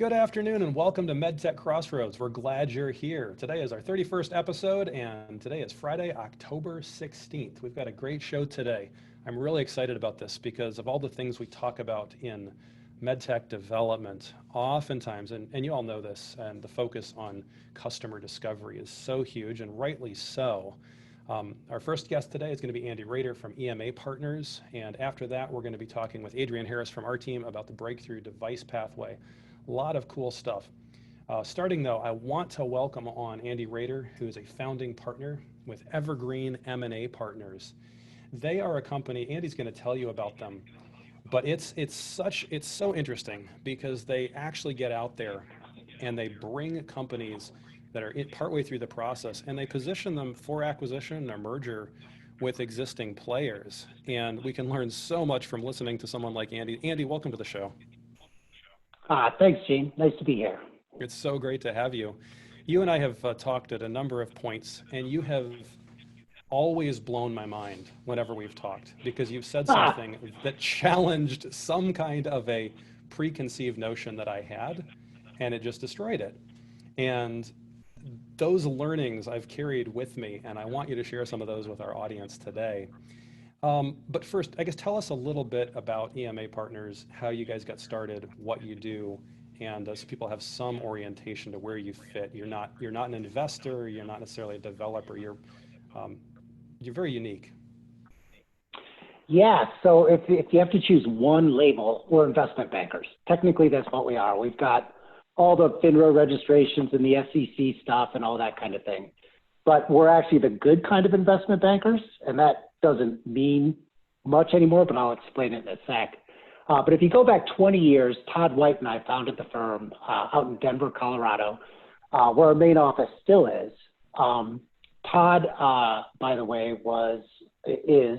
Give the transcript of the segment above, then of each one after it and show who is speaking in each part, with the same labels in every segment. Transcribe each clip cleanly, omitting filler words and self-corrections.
Speaker 1: Good afternoon and welcome to MedTech Crossroads. We're glad you're here. Today is our 31st episode and today is Friday, October 16th. We've got a great show today. I'm really excited about this because of all the things we talk about in MedTech development. Oftentimes, and you all know this, and the focus on customer discovery is so huge, and rightly so. Our first guest today is going to be Raeder from EMA Partners, and after that we're going to be talking with Adrienne Harris from our team about the breakthrough device pathway. A lot of cool stuff. Starting though, I want to welcome on Raeder, who is a founding partner with Evergreen M&A Partners. They are a company, Andy's going to tell you about them, but it's so interesting because they actually get out there and they bring companies that are partway through the process and they position them for acquisition or merger with existing players. And we can learn so much from listening to someone like Andy. Andy, welcome to the show.
Speaker 2: Thanks, Gene. Nice to be here.
Speaker 1: It's so great to have you. You and I have talked at a number of points, and you have always blown my mind whenever we've talked because you've said something that challenged some kind of a preconceived notion that I had, and it just destroyed it. And those learnings I've carried with me, and I want you to share some of those with our audience today. But first, I guess tell us a little bit about EMA Partners, how you guys got started, what you do, and so people have some orientation to where you fit. You're not an investor, you're not necessarily a developer, you're very unique.
Speaker 2: Yeah, so if you have to choose one label, we're investment bankers. Technically, that's what we are. We've got all the FINRA registrations and the SEC stuff and all that kind of thing. But we're actually the good kind of investment bankers, and that doesn't mean much anymore, but I'll explain it in a sec. But if you go back 20 years, Todd White and I founded the firm out in Denver, Colorado, where our main office still is. Todd, by the way, is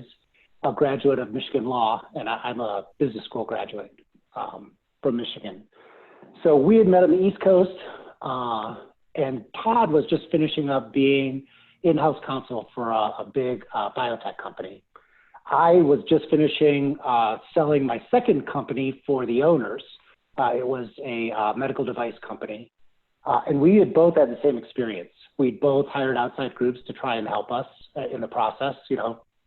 Speaker 2: a graduate of Michigan Law, and I'm a business school graduate from Michigan. So we had met on the East Coast, and Todd was just finishing up being in-house counsel for a big biotech company. I was just finishing selling my second company for the owners. It was a medical device company. And we had both had the same experience. We'd both hired outside groups to try and help us in the process,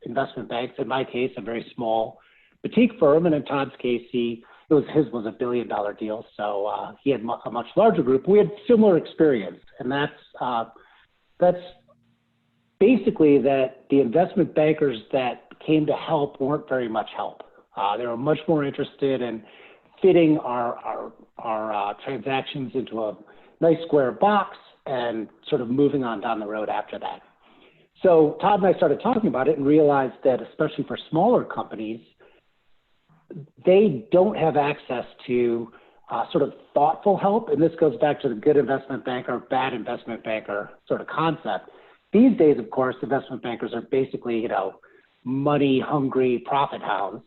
Speaker 2: investment banks. In my case, a very small boutique firm, and in Todd's case, his was $1 billion deal. So he had a much larger group. We had similar experience, and that's basically that the investment bankers that came to help weren't very much help. They were much more interested in fitting our transactions into a nice square box and sort of moving on down the road after that. So Todd and I started talking about it and realized that especially for smaller companies, they don't have access to sort of thoughtful help. And this goes back to the good investment banker, bad investment banker sort of concept. These days, of course, investment bankers are basically, money-hungry profit hounds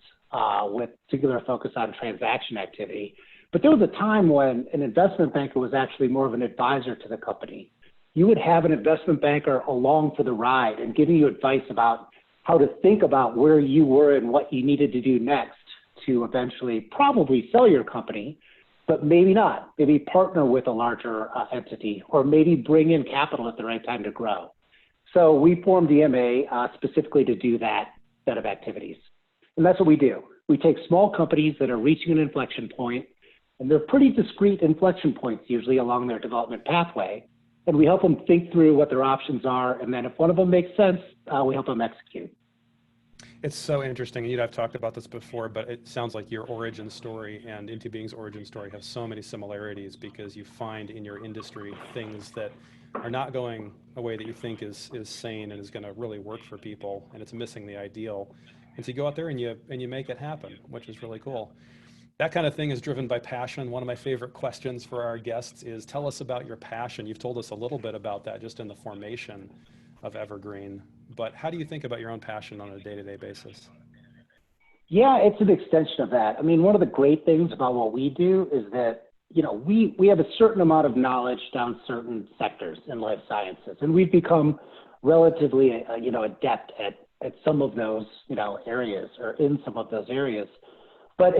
Speaker 2: with particular focus on transaction activity. But there was a time when an investment banker was actually more of an advisor to the company. You would have an investment banker along for the ride and giving you advice about how to think about where you were and what you needed to do next to eventually probably sell your company, but maybe not. Maybe partner with a larger entity, or maybe bring in capital at the right time to grow. So we formed EMA specifically to do that set of activities. And that's what we do. We take small companies that are reaching an inflection point, and they're pretty discrete inflection points usually along their development pathway. And we help them think through what their options are. And then if one of them makes sense, we help them execute.
Speaker 1: It's so interesting. I've talked about this before, but it sounds like your origin story and Into Being's origin story have so many similarities because you find in your industry things that are not going a way that you think is sane and is going to really work for people, and it's missing the ideal. And so you go out there and you make it happen, which is really cool. That kind of thing is driven by passion. One of my favorite questions for our guests is, tell us about your passion. You've told us a little bit about that just in the formation of Evergreen, but how do you think about your own passion on a day-to-day basis?
Speaker 2: Yeah, it's an extension of that. I mean, one of the great things about what we do is that, we have a certain amount of knowledge down certain sectors in life sciences, and we've become relatively, adept at some of those, areas or in some of those areas. But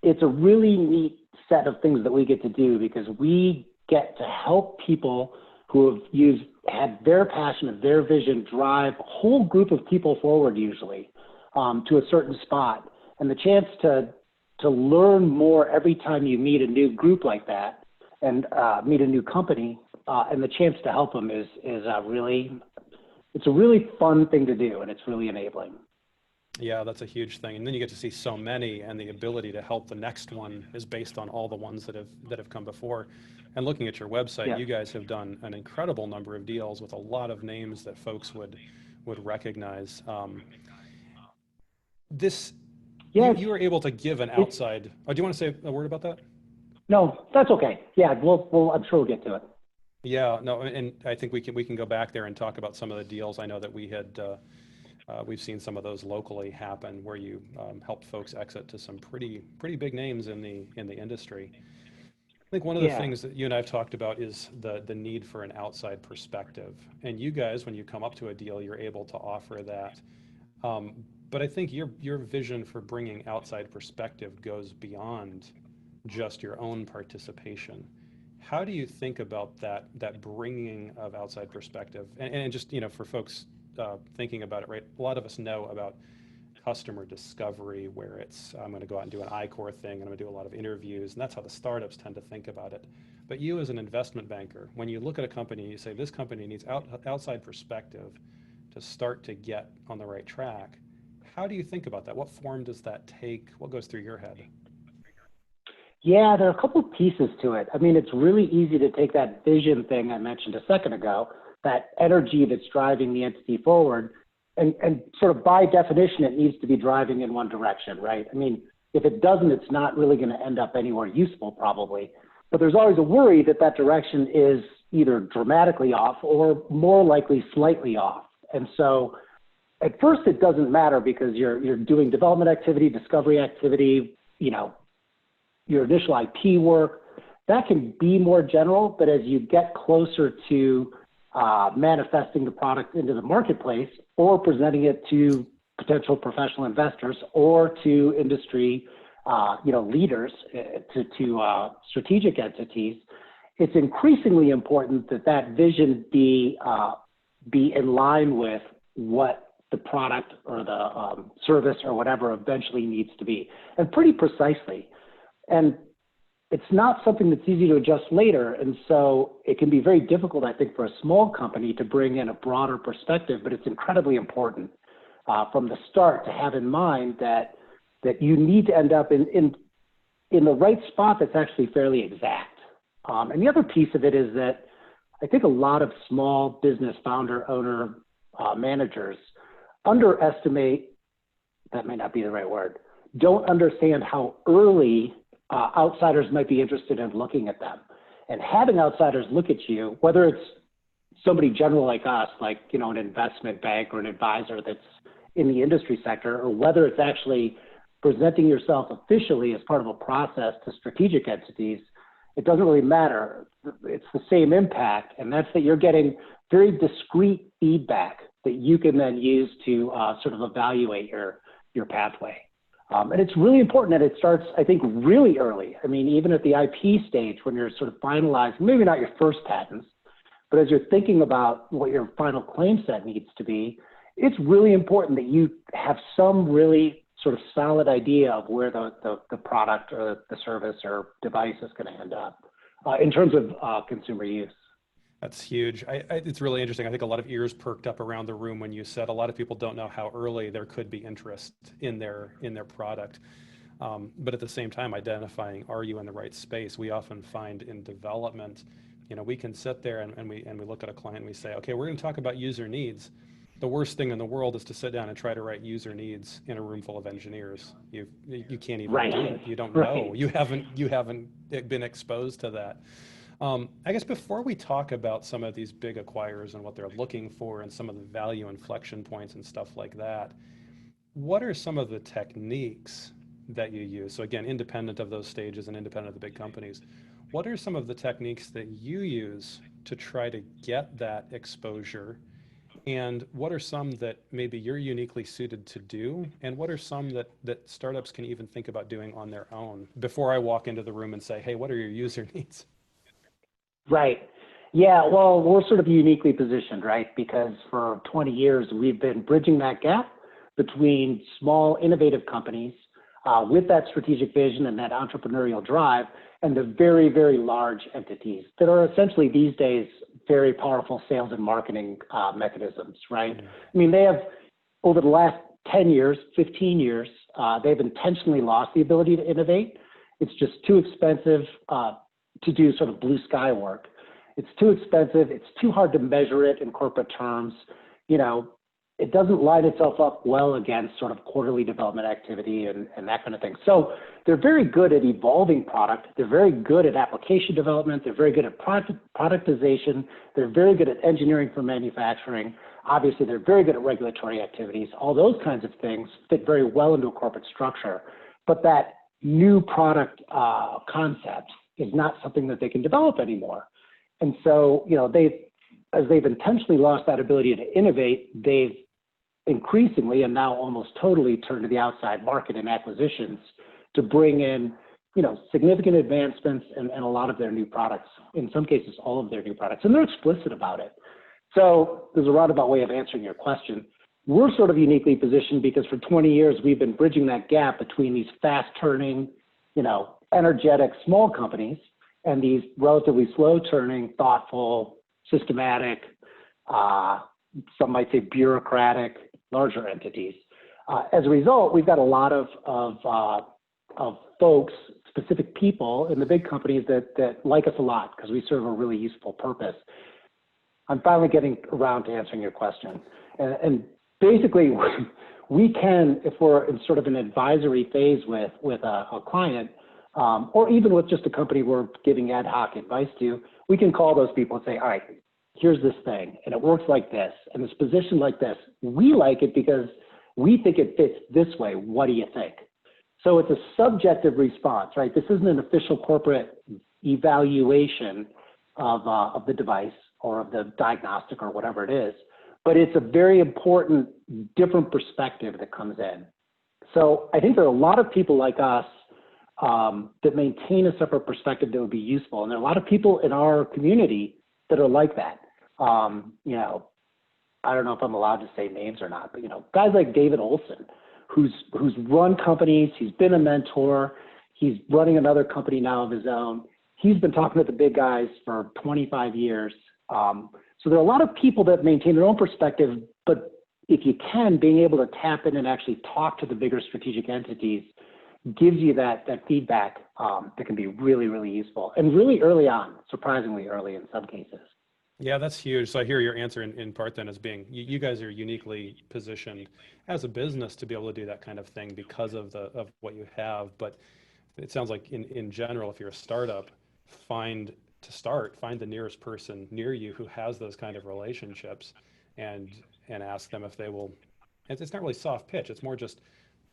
Speaker 2: it's a really neat set of things that we get to do, because we get to help people who have had their passion and their vision drive a whole group of people forward, usually to a certain spot. And the chance to learn more every time you meet a new group like that and meet a new company, and the chance to help them is it's a really fun thing to do, and it's really enabling.
Speaker 1: Yeah, that's a huge thing. And then you get to see so many, and the ability to help the next one is based on all the ones that have come before. And looking at your website,
Speaker 2: Yeah.
Speaker 1: you guys have done an incredible number of deals with a lot of names that folks would recognize. You were able to give an outside. Oh, do you want to say a word about that?
Speaker 2: No, that's okay. Yeah, I'm sure we'll get to it.
Speaker 1: Yeah, no, and I think we can go back there and talk about some of the deals. I know that we've seen some of those locally happen where you helped folks exit to some pretty big names in the industry. I think one of the things that you and I have talked about is the need for an outside perspective. And you guys, when you come up to a deal, you're able to offer that. But I think your vision for bringing outside perspective goes beyond just your own participation. How do you think about that bringing of outside perspective? And just, for folks thinking about it, right? A lot of us know about customer discovery, where it's, I'm going to go out and do an I-Core thing, and I'm going to do a lot of interviews, and that's how the startups tend to think about it. But you as an investment banker, when you look at a company, you say, this company needs outside perspective to start to get on the right track. How do you think about that? What form does that take? What goes through your head?
Speaker 2: Yeah, there are a couple of pieces to it. I mean, it's really easy to take that vision thing I mentioned a second ago, that energy that's driving the entity forward, and sort of by definition, it needs to be driving in one direction, right? I mean, if it doesn't, it's not really going to end up anywhere useful, probably. But there's always a worry that that direction is either dramatically off or more likely slightly off. And so at first it doesn't matter, because you're doing development activity, discovery activity, your initial IP work. That can be more general, but as you get closer to manifesting the product into the marketplace, or presenting it to potential professional investors or to industry leaders, to strategic entities, it's increasingly important that vision be in line with what the product or the service or whatever eventually needs to be, and pretty precisely. And it's not something that's easy to adjust later. And so it can be very difficult, I think, for a small company to bring in a broader perspective, but it's incredibly important from the start to have in mind that you need to end up in the right spot that's actually fairly exact. And the other piece of it is that I think a lot of small business founder, owner, managers underestimate, that may not be the right word, don't understand how early outsiders might be interested in looking at them. And having outsiders look at you, whether it's somebody general like us, like an investment bank or an advisor that's in the industry sector, or whether it's actually presenting yourself officially as part of a process to strategic entities, it doesn't really matter. It's the same impact, and that's that you're getting very discrete feedback that you can then use to sort of evaluate your pathway. And it's really important that it starts, I think, really early. I mean, even at the IP stage, when you're sort of finalizing, maybe not your first patents, but as you're thinking about what your final claim set needs to be, it's really important that you have some really sort of solid idea of where the product or the service or device is going to end up in terms of consumer use.
Speaker 1: That's huge. It's really interesting. I think a lot of ears perked up around the room when you said a lot of people don't know how early there could be interest in their product. But at the same time, identifying, are you in the right space? We often find in development, we can sit there and we look at a client and we say, okay, we're going to talk about user needs. The worst thing in the world is to sit down and try to write user needs in a room full of engineers. You can't even do it. You don't know. You haven't been exposed to that. I guess before we talk about some of these big acquirers and what they're looking for and some of the value inflection points and stuff like that, what are some of the techniques that you use? So again, independent of those stages and independent of the big companies, what are some of the techniques that you use to try to get that exposure And what are some that maybe you're uniquely suited to do? And what are some that startups can even think about doing on their own before I walk into the room and say, hey, what are your user needs?
Speaker 2: Right. Yeah, well, we're sort of uniquely positioned, right? Because for 20 years, we've been bridging that gap between small, innovative companies with that strategic vision and that entrepreneurial drive, and the very, very large entities that are essentially these days very powerful sales and marketing mechanisms, right? I mean, they have, over the last 10 years, 15 years, they've intentionally lost the ability to innovate. It's just too expensive to do sort of blue sky work. It's too expensive. It's too hard to measure it in corporate terms. You know, it doesn't line itself up well against sort of quarterly development activity and that kind of thing. So they're very good at evolving product. They're very good at application development. They're very good at productization. They're very good at engineering for manufacturing. Obviously, they're very good at regulatory activities. All those kinds of things fit very well into a corporate structure. But that new product concept is not something that they can develop anymore. And so, you know, as they've intentionally lost that ability to innovate, they've increasingly and now almost totally turned to the outside market and acquisitions to bring in, you know, significant advancements and a lot of their new products, in some cases, all of their new products. And they're explicit about it. So there's a roundabout way of answering your question. We're sort of uniquely positioned because for 20 years, we've been bridging that gap between these fast turning, you know, energetic small companies and these relatively slow turning, thoughtful, systematic, some might say bureaucratic, larger entities. As a result, we've got a lot of folks, specific people in the big companies that like us a lot because we serve a really useful purpose. I'm finally getting around to answering your question. And basically, we can, if we're in sort of an advisory phase with a client, or even with just a company we're giving ad hoc advice to, we can call those people and say, all right, here's this thing, and it works like this, and it's positioned like this. We like it because we think it fits this way. What do you think? So it's a subjective response, right? This isn't an official corporate evaluation of the device or of the diagnostic or whatever it is, but it's a very important, different perspective that comes in. So I think there are a lot of people like us that maintain a separate perspective that would be useful. And there are a lot of people in our community that are like that. You know, I don't know if I'm allowed to say names or not, but, you know, guys like David Olson, who's run companies, he's been a mentor, he's running another company now of his own. He's been talking to the big guys for 25 years. So there are a lot of people that maintain their own perspective, but if you can, being able to tap in and actually talk to the bigger strategic entities gives you that feedback that can be really, really useful and really early on, surprisingly early in some cases.
Speaker 1: Yeah, that's huge. So I hear your answer in part then as being you guys are uniquely positioned as a business to be able to do that kind of thing because of what you have. But it sounds like in general, if you're a startup, find the nearest person near you who has those kind of relationships and ask them if they will. It's not really soft pitch. It's more just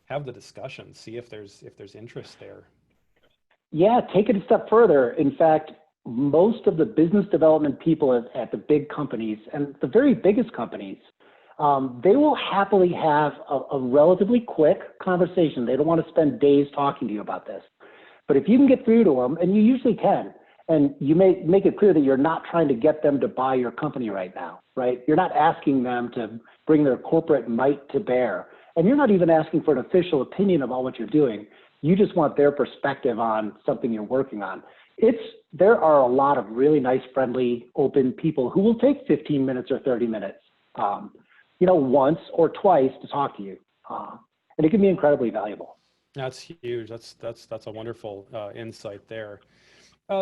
Speaker 1: have the discussion, see if there's interest there.
Speaker 2: Yeah, take it a step further. In fact, most of the business development people at the big companies and the very biggest companies, they will happily have a relatively quick conversation. They don't want to spend days talking to you about this. But if you can get through to them, and you usually can, and you make it clear that you're not trying to get them to buy your company right now, right? You're not asking them to bring their corporate might to bear. And you're not even asking for an official opinion about what you're doing. You just want their perspective on something you're working on. There are a lot of really nice, friendly, open people who will take 15 minutes or 30 minutes, you know, once or twice to talk to you. And it can be incredibly valuable.
Speaker 1: That's huge. That's a wonderful insight there.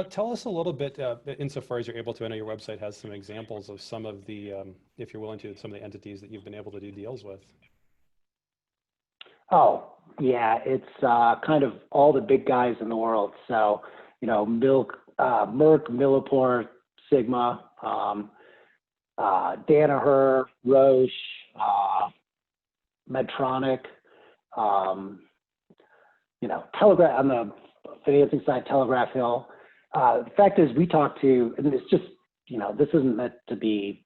Speaker 1: Tell us a little bit, insofar as you're able to, I know your website has some examples of some of the, if you're willing to, some of the entities that you've been able to do deals with.
Speaker 2: Oh, yeah, it's kind of all the big guys in the world. So, you know, Merck, Millipore, Sigma, Danaher, Roche, Medtronic, you know, Telegraph, on the financing side, Telegraph Hill. The fact is we talk to, and it's just, you know, this isn't meant to be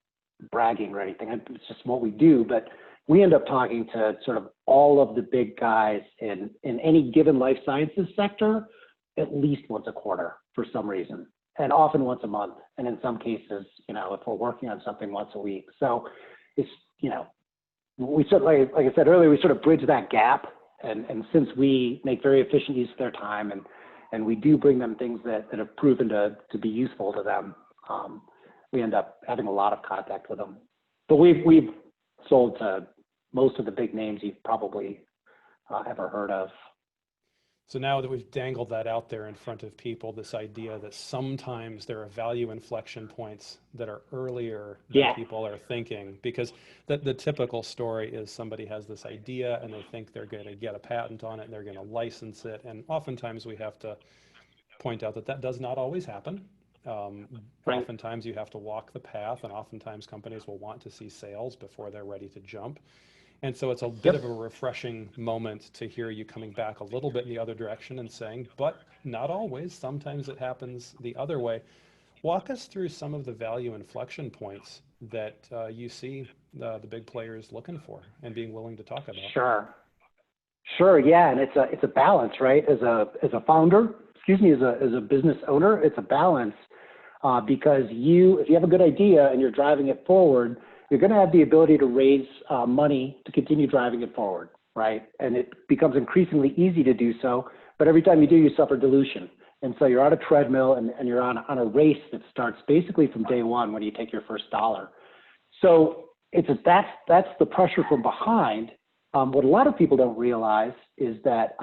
Speaker 2: bragging or anything. It's just what we do. But we end up talking to sort of all of the big guys in any given life sciences sector at least once a quarter for some reason, and often once a month. And in some cases, if we're working on something once a week. So it's, we sort of, like I said earlier, we sort of bridge that gap. And since we make very efficient use of their time and we do bring them things that have proven to be useful to them, we end up having a lot of contact with them. But we've sold to most of the big names you've probably ever heard of.
Speaker 1: So now that we've dangled that out there in front of people, this idea that sometimes there are value inflection points that are earlier than people are thinking, because the typical story is somebody has this idea and they think they're going to get a patent on it and they're going to license it. And oftentimes we have to point out that does not always happen. Oftentimes you have to walk the path, and oftentimes companies will want to see sales before they're ready to jump. And so it's a bit of a refreshing moment to hear you coming back a little bit in the other direction and saying, but not always. Sometimes it happens the other way. Walk us through some of the value inflection points that you see the big players looking for and being willing to talk about.
Speaker 2: Sure. Yeah. And it's a balance, right? As a founder, as a business owner, it's a balance because if you have a good idea and you're driving it forward, you're going to have the ability to raise money to continue driving it forward, right? And it becomes increasingly easy to do so, but every time you do, you suffer dilution. And so you're on a treadmill and you're on a race that starts basically from day one when you take your first dollar. So that's the pressure from behind. What a lot of people don't realize is that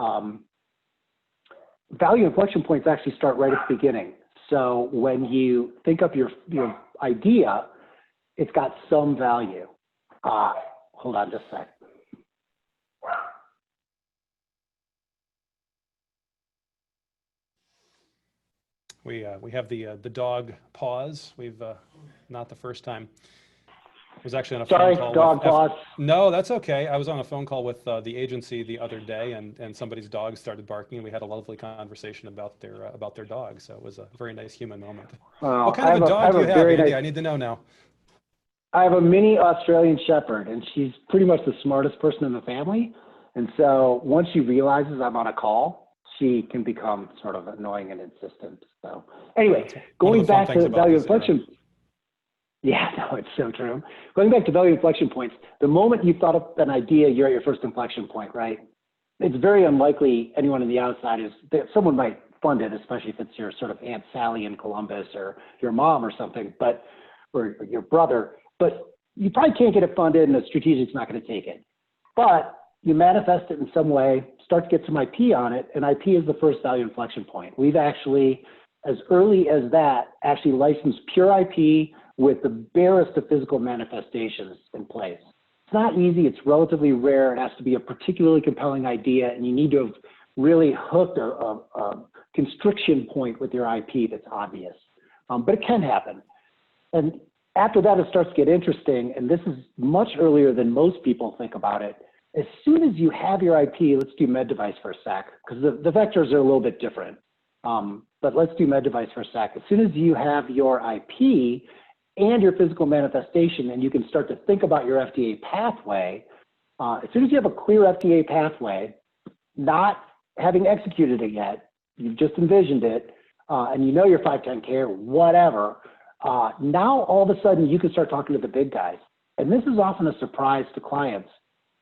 Speaker 2: value inflection points actually start right at the beginning. So when you think of your idea, it's got some value. Hold on just a sec.
Speaker 1: We have the dog pause. We've not the first time. I was actually on a phone call.
Speaker 2: Dog pause.
Speaker 1: No, that's okay. I was on a phone call with the agency the other day, and somebody's dog started barking, and we had a lovely conversation about their dog. So it was a very nice human moment. What kind of a dog do you have, Andy? I need to know now.
Speaker 2: I have a mini Australian Shepherd, and she's pretty much the smartest person in the family. And so once she realizes I'm on a call, she can become sort of annoying and insistent. So anyway, going back to value inflection. Yeah, no, it's so true. Going back to value inflection points, the moment you thought of an idea, you're at your first inflection point, right? It's very unlikely anyone on the outside someone might fund it, especially if it's your sort of Aunt Sally in Columbus or your mom or something, or your brother. But you probably can't get it funded, and a strategic's not going to take it. But you manifest it in some way, start to get some IP on it, and IP is the first value inflection point. We've actually, as early as that, actually licensed pure IP with the barest of physical manifestations in place. It's not easy. It's relatively rare. It has to be a particularly compelling idea, and you need to have really hooked a constriction point with your IP that's obvious. But it can happen. And after that, it starts to get interesting, and this is much earlier than most people think about it. As soon as you have your IP, let's do med device for a sec, because the vectors are a little bit different. But let's do med device for a sec. As soon as you have your IP and your physical manifestation, and you can start to think about your FDA pathway, as soon as you have a clear FDA pathway, not having executed it yet, you've just envisioned it, and you know your 510K or whatever, now all of a sudden you can start talking to the big guys. And this is often a surprise to clients.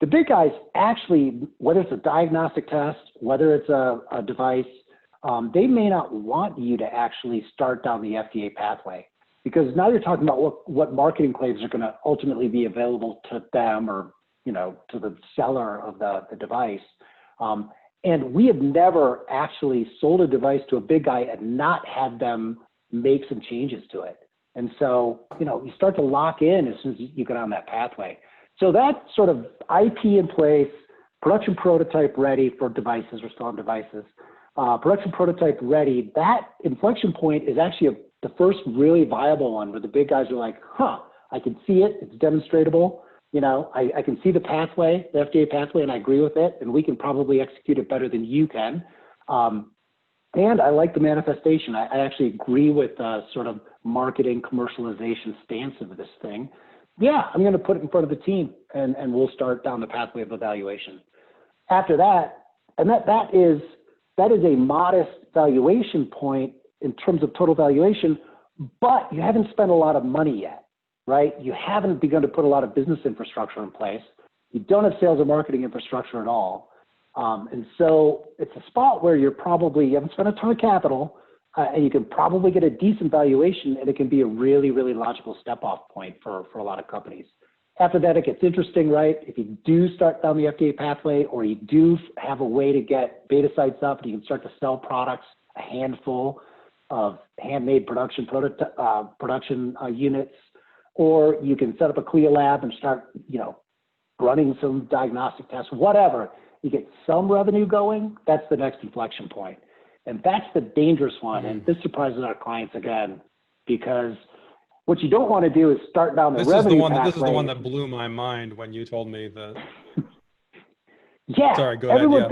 Speaker 2: The big guys actually, whether it's a diagnostic test, whether it's a device, they may not want you to actually start down the FDA pathway, because now you're talking about what marketing claims are going to ultimately be available to them or, to the seller of the device. And we have never actually sold a device to a big guy and not had them make some changes to it. And so, you start to lock in as soon as you get on that pathway. So that sort of IP in place, production prototype ready for devices, we're still on devices, production prototype ready, that inflection point is actually the first really viable one where the big guys are like, I can see it, it's demonstratable, I can see the pathway, the FDA pathway, and I agree with it, and we can probably execute it better than you can. And I like the manifestation. I actually agree with sort of marketing commercialization stance of this thing. yeah, I'm going to put it in front of the team and we'll start down the pathway of evaluation. After that, and that is a modest valuation point in terms of total valuation, but you haven't spent a lot of money yet, right? You haven't begun to put a lot of business infrastructure in place. You don't have sales or marketing infrastructure at all. And so it's a spot where you haven't spent a ton of capital, and you can probably get a decent valuation, and it can be a really, really logical step-off point for a lot of companies. After that, it gets interesting, right? If you do start down the FDA pathway, or you do have a way to get beta sites up and you can start to sell products, a handful of handmade production units, or you can set up a CLIA lab and start, running some diagnostic tests, whatever. You get some revenue going, that's the next inflection point. And that's the dangerous one. And this surprises our clients again, because what you don't want to do is start down the revenue pathway.
Speaker 1: This is the one that blew my mind when you told me that.
Speaker 2: Yeah.
Speaker 1: Sorry, go ahead. Everyone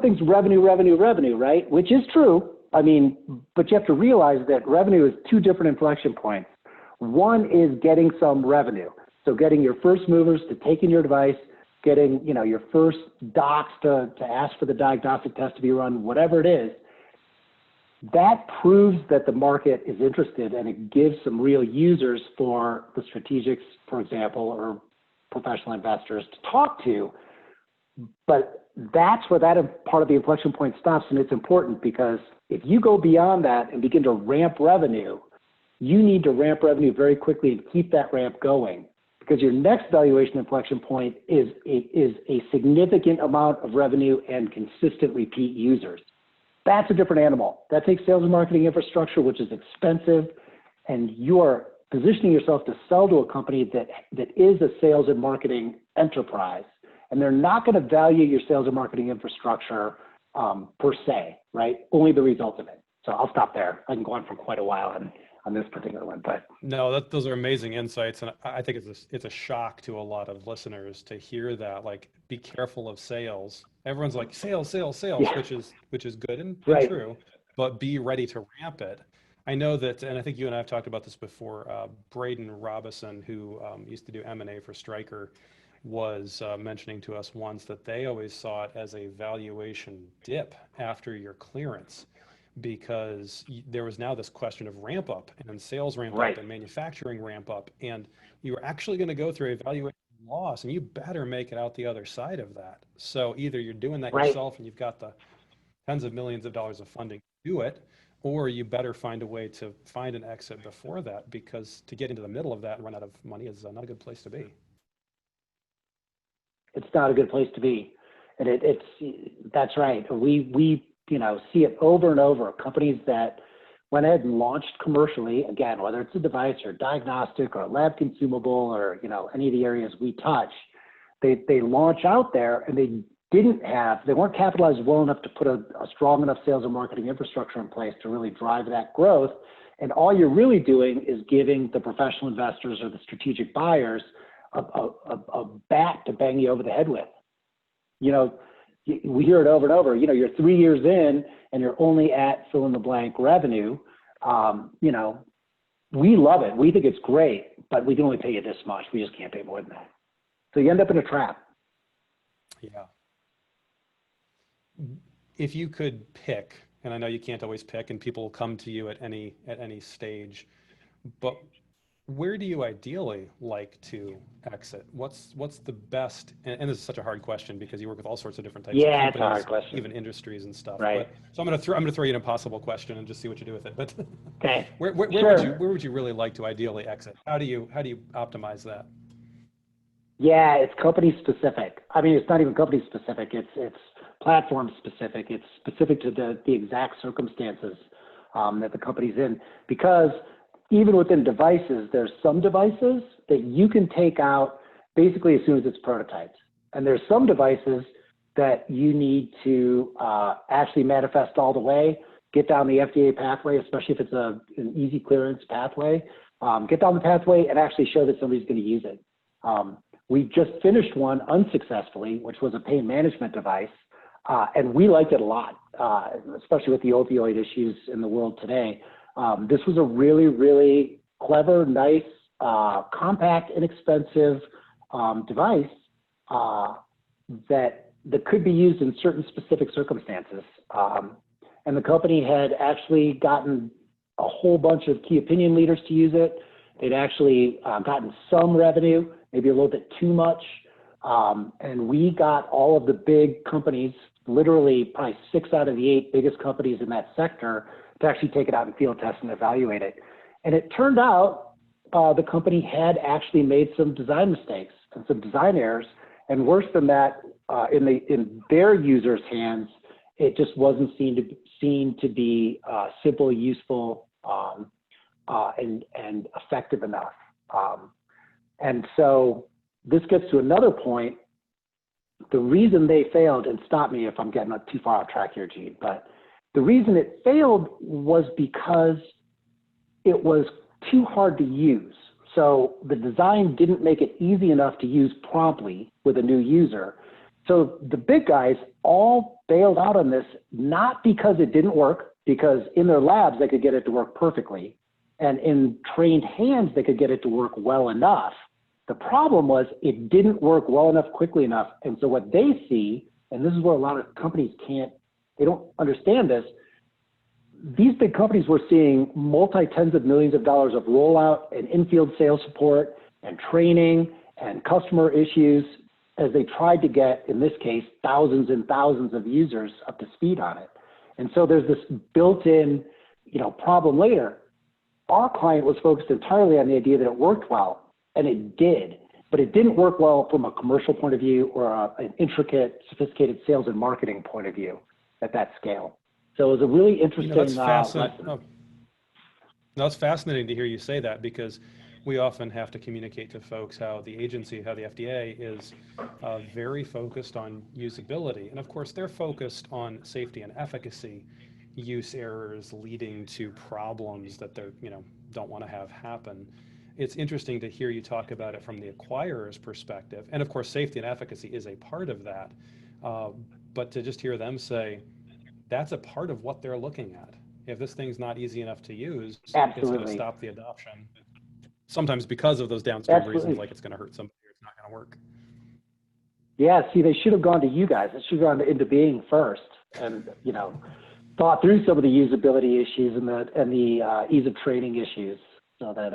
Speaker 2: thinks revenue, right? Which is true. I mean, but you have to realize that revenue is two different inflection points. One is getting some revenue. So getting your first movers to take in your device, getting, your first docs to ask for the diagnostic test to be run, whatever it is. That proves that the market is interested, and it gives some real users for the strategics, for example, or professional investors to talk to. But that's where that part of the inflection point stops, and it's important because if you go beyond that and begin to ramp revenue, you need to ramp revenue very quickly and keep that ramp going, because your next valuation inflection point is a significant amount of revenue and consistent repeat users. That's a different animal. That takes sales and marketing infrastructure, which is expensive, and you're positioning yourself to sell to a company that is a sales and marketing enterprise, and they're not going to value your sales and marketing infrastructure per se, right? Only the results of it. So I'll stop there. I can go on for quite a while on this particular one, but
Speaker 1: no, those are amazing insights, and I think it's a shock to a lot of listeners to hear that. Like, be careful of sales. Everyone's like sales, yeah. which is good and true, but be ready to ramp it. I know that, and I think you and I have talked about this before. Braden Robison, who used to do M&A for Stryker, was mentioning to us once that they always saw it as a valuation dip after your clearance, because there was now this question of ramp up and sales ramp up and manufacturing ramp up, and you were actually going to go through a valuation loss, and you better make it out the other side of that. So either you're doing that yourself and you've got the tens of millions of dollars of funding to do it, or you better find a way to find an exit before that, because to get into the middle of that and run out of money is not a good place to be.
Speaker 2: It's not a good place to be. And that's right. We see it over and over. Companies that went ahead and launched commercially, again, whether it's a device or diagnostic or a lab consumable or, any of the areas we touch, they launch out there and they weren't capitalized well enough to put a strong enough sales and marketing infrastructure in place to really drive that growth. And all you're really doing is giving the professional investors or the strategic buyers a bat to bang you over the head with. We hear it over and over. You're 3 years in and you're only at fill in the blank revenue. We love it. We think it's great, but we can only pay you this much. We just can't pay more than that. So you end up in a trap.
Speaker 1: Yeah. If you could pick, and I know you can't always pick, and people will come to you at any stage, but where do you ideally like to exit? What's the best? And this is such a hard question because you work with all sorts of different types of companies,
Speaker 2: it's a hard question.
Speaker 1: Even industries and stuff.
Speaker 2: Right.
Speaker 1: But, so I'm going to throw you an impossible question and just see what you do with it. But
Speaker 2: okay.
Speaker 1: where would you really like to ideally exit? How do you optimize that?
Speaker 2: Yeah, it's company specific. I mean, it's not even company specific. It's platform specific. It's specific to the exact circumstances that the company's in, because even within devices, there's some devices that you can take out basically as soon as it's prototyped. And there's some devices that you need to actually manifest all the way, get down the FDA pathway, especially if it's an easy clearance pathway, get down the pathway and actually show that somebody's going to use it. We just finished one unsuccessfully, which was a pain management device, and we liked it a lot, especially with the opioid issues in the world today. This was a really, really clever, nice compact, inexpensive device that could be used in certain specific circumstances. And the company had actually gotten a whole bunch of key opinion leaders to use it. They'd actually gotten some revenue, maybe a little bit too much. And we got all of the big companies, literally probably 6 out of the 8 biggest companies in that sector, to actually take it out and field test and evaluate it. And it turned out the company had actually made some design mistakes and some design errors. And worse than that, in their users' hands, it just wasn't seen to be simple, useful, and effective enough. And so this gets to another point. The reason they failed, and stop me if I'm getting too far off track here, Gene, but the reason it failed was because it was too hard to use. So the design didn't make it easy enough to use promptly with a new user. So the big guys all bailed out on this, not because it didn't work, because in their labs they could get it to work perfectly, and in trained hands they could get it to work well enough. The problem was it didn't work well enough, quickly enough. And so what they see, and this is where a lot of companies they don't understand this, these big companies were seeing multi-tens of millions of dollars of rollout and in-field sales support and training and customer issues as they tried to get, in this case, thousands and thousands of users up to speed on it. And so there's this built-in, problem later. Our client was focused entirely on the idea that it worked well, and it did, but it didn't work well from a commercial point of view or an intricate, sophisticated sales and marketing point of view at that scale. So it was a really interesting lesson.
Speaker 1: That's fascinating to hear you say that, because we often have to communicate to folks how the agency, how the FDA is very focused on usability. And of course, they're focused on safety and efficacy, use errors leading to problems that they don't want to have happen. It's interesting to hear you talk about it from the acquirer's perspective. And of course, safety and efficacy is a part of that. But to just hear them say, that's a part of what they're looking at. If this thing's not easy enough to use,
Speaker 2: Absolutely.
Speaker 1: It's going to stop the adoption. Sometimes because of those downstream reasons, like it's going to hurt somebody or it's not going to work.
Speaker 2: Yeah, see, they should have gone to you guys. It should have gone into being first, and thought through some of the usability issues and the ease of training issues, so that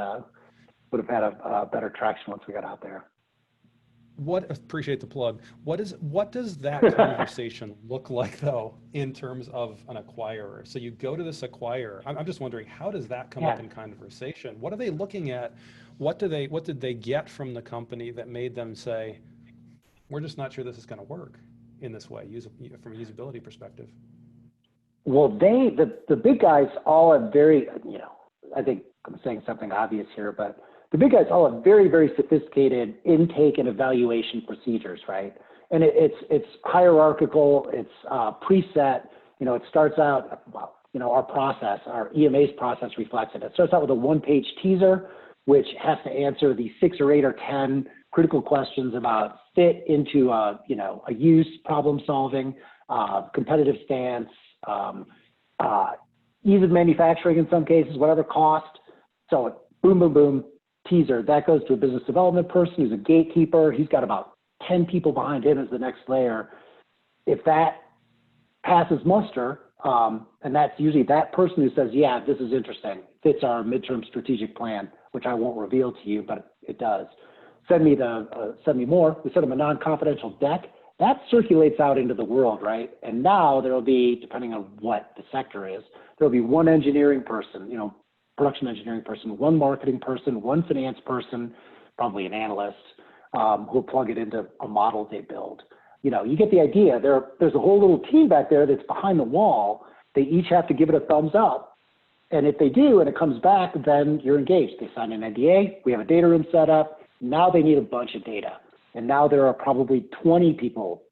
Speaker 2: would have had a better traction once we got out there.
Speaker 1: Appreciate the plug. What does that conversation look like, though, in terms of an acquirer? So you go to this acquirer. I'm just wondering, how does that come up in conversation? What are they looking at? What did they get from the company that made them say, we're just not sure this is going to work in this way, from a usability perspective?
Speaker 2: Well, the big guys all have very, I think I'm saying something obvious here, but the big guys all have very, very sophisticated intake and evaluation procedures, right? And it's hierarchical, it's preset. It starts out, our process, our EMA's process reflects it. It starts out with a 1-page teaser, which has to answer the 6 or 8 or 10 critical questions about fit into a use, problem solving, competitive stance, ease of manufacturing in some cases, whatever cost. So boom, boom, boom. Teaser, that goes to a business development person who's a gatekeeper. He's got about 10 people behind him as the next layer. If that passes muster, and that's usually that person who says, yeah, this is interesting, fits our midterm strategic plan, which I won't reveal to you, but it does. Send me more. We send them a non-confidential deck. That circulates out into the world, right? And now there'll be, depending on what the sector is, there'll be one engineering person, production engineering person, one marketing person, one finance person, probably an analyst, who'll plug it into a model they build. You get the idea. There's a whole little team back there that's behind the wall. They each have to give it a thumbs up. And if they do, and it comes back, then you're engaged. They sign an NDA. We have a data room set up. Now they need a bunch of data. And now there are probably 20 people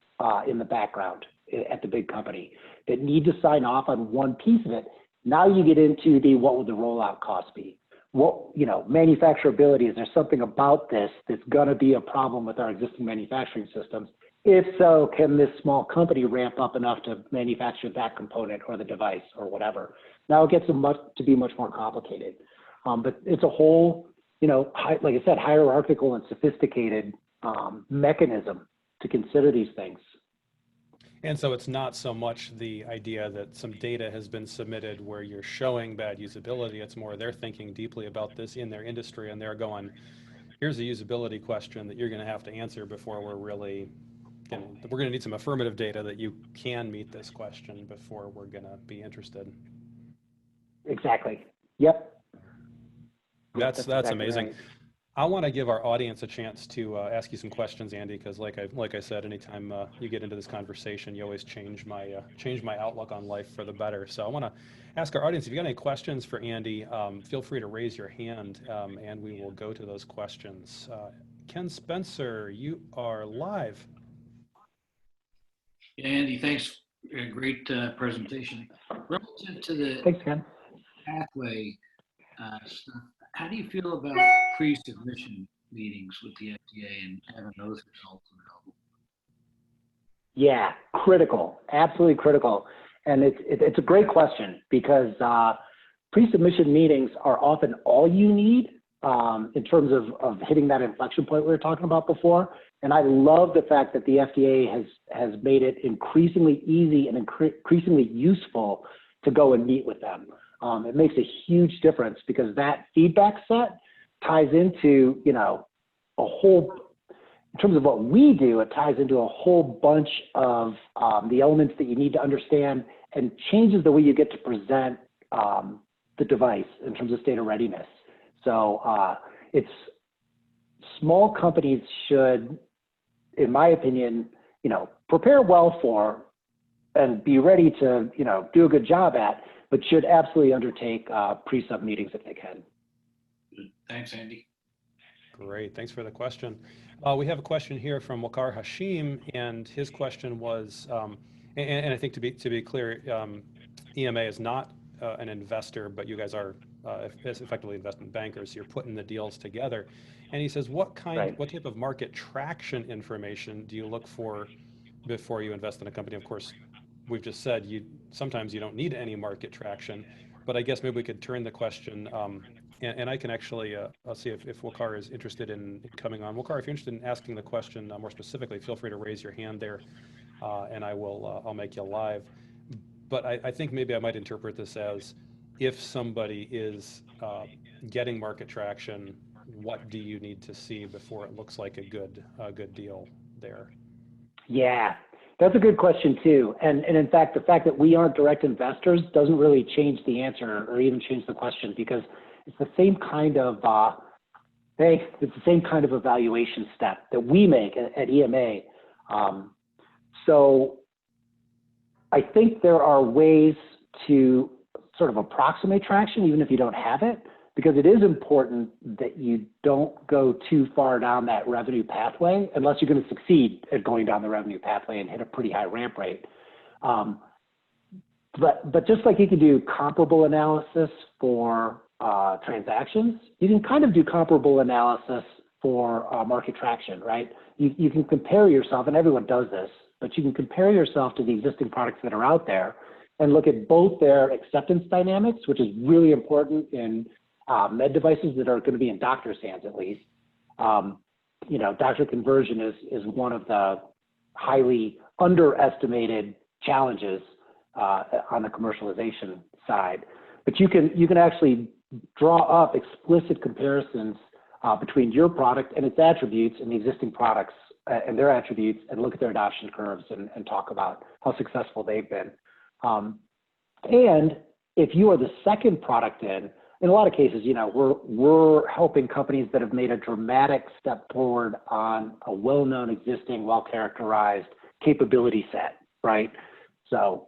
Speaker 2: in the background at the big company that need to sign off on one piece of it. Now you get into what would the rollout cost be? Manufacturability, is there something about this that's going to be a problem with our existing manufacturing systems? If so, can this small company ramp up enough to manufacture that component or the device or whatever? Now it gets to be much more complicated. But it's a whole like I said, hierarchical and sophisticated mechanism to consider these things.
Speaker 1: And so it's not so much the idea that some data has been submitted where you're showing bad usability. It's more they're thinking deeply about this in their industry, and they're going, here's a usability question that you're going to have to answer before we're going to need some affirmative data that you can meet this question before we're going to be interested.
Speaker 2: Exactly. Yep.
Speaker 1: That's
Speaker 2: exactly
Speaker 1: amazing.
Speaker 2: Right.
Speaker 1: I want to give our audience a chance to ask you some questions, Andy, because like I said, anytime you get into this conversation, you always change my outlook on life for the better. So I want to ask our audience, if you got any questions for Andy, feel free to raise your hand, and we will go to those questions. Ken Spencer, you are live.
Speaker 3: Yeah, Andy, thanks. Great presentation. Relative to the
Speaker 2: Thanks, Ken.
Speaker 3: pathway stuff, how do you feel about pre-submission meetings with the FDA and having those results available?
Speaker 2: Yeah, critical, absolutely critical. And it's a great question because pre-submission meetings are often all you need in terms of hitting that inflection point we were talking about before. And I love the fact that the FDA has made it increasingly easy and increasingly useful to go and meet with them. It makes a huge difference because that feedback set ties into, a whole, in terms of what we do, it ties into a whole bunch of the elements that you need to understand and changes the way you get to present the device in terms of state of readiness. So it's small companies should, in my opinion, prepare well for and be ready to, do a good job at, but should absolutely undertake pre-sub meetings if they can.
Speaker 3: Thanks, Andy.
Speaker 1: Great, thanks for the question. We have a question here from Waqar Hashim, and his question was, and I think to be clear, EMA is not an investor, but you guys are effectively investment bankers. So you're putting the deals together. And he says, what type of market traction information do you look for before you invest in a company? Of course, we've just said sometimes you don't need any market traction, but I guess maybe we could turn the question, and I can actually, I'll see if Waqar is interested in coming on. Waqar, if you're interested in asking the question more specifically, feel free to raise your hand there, and I'll make you live. But I think maybe I might interpret this as, if somebody is getting market traction, what do you need to see before it looks like a good deal there?
Speaker 2: Yeah, that's a good question too. And in fact, the fact that we aren't direct investors doesn't really change the answer or even change the question, because it's the same kind of evaluation step that we make at EMA. So I think there are ways to sort of approximate traction, even if you don't have it, because it is important that you don't go too far down that revenue pathway unless you're going to succeed at going down the revenue pathway and hit a pretty high ramp rate. But just like you can do comparable analysis for transactions, you can kind of do comparable analysis for market traction, right? You can compare yourself, and everyone does this, but you can compare yourself to the existing products that are out there and look at both their acceptance dynamics, which is really important in med devices that are going to be in doctors' hands at least. Doctor conversion is one of the highly underestimated challenges on the commercialization side. But you can actually draw up explicit comparisons between your product and its attributes and the existing products and their attributes, and look at their adoption curves and talk about how successful they've been. And if you are the second product in a lot of cases, we're helping companies that have made a dramatic step forward on a well-known, existing, well-characterized capability set, right? So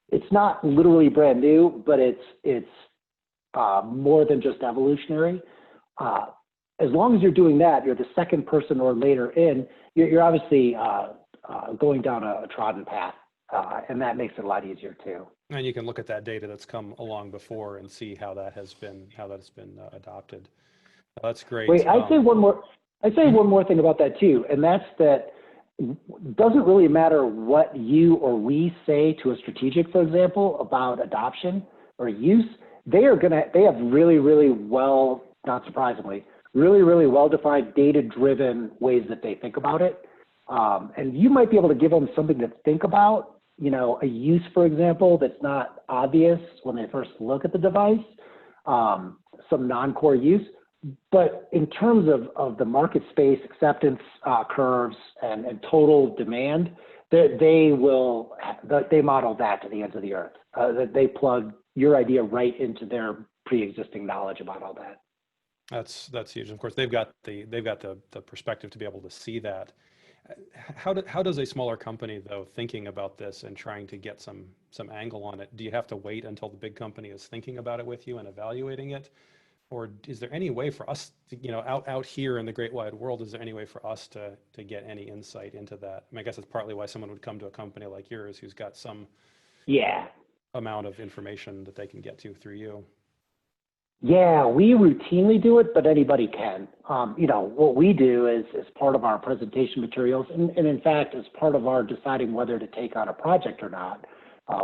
Speaker 2: it's not literally brand new, but it's more than just evolutionary. As long as you're doing that, you're the second person or later in, you're obviously going down a trodden path, and that makes it a lot easier too.
Speaker 1: And you can look at that data that's come along before and see how that has been adopted. That's great.
Speaker 2: Wait, I'd say one more thing about that too, and that's that it doesn't really matter what you or we say to a strategic, for example, about adoption or use. They have really, really well not surprisingly. Really, really well-defined, data-driven ways that they think about it. And you might be able to give them something to think about, a use, for example, that's not obvious when they first look at the device, some non-core use. But in terms of the market space, acceptance curves, and total demand, they model that to the ends of the earth. That they plug your idea right into their pre-existing knowledge about all that.
Speaker 1: That's huge. Of course, they've got the perspective to be able to see that. How does a smaller company, though, thinking about this and trying to get some angle on it, do you have to wait until the big company is thinking about it with you and evaluating it? Or is there any way for us to, out here in the great wide world, is there any way for us to get any insight into that? I guess that's partly why someone would come to a company like yours who's got some amount of information that they can get to through you.
Speaker 2: Yeah, we routinely do it, but anybody can. What we do is as part of our presentation materials, and in fact, as part of our deciding whether to take on a project or not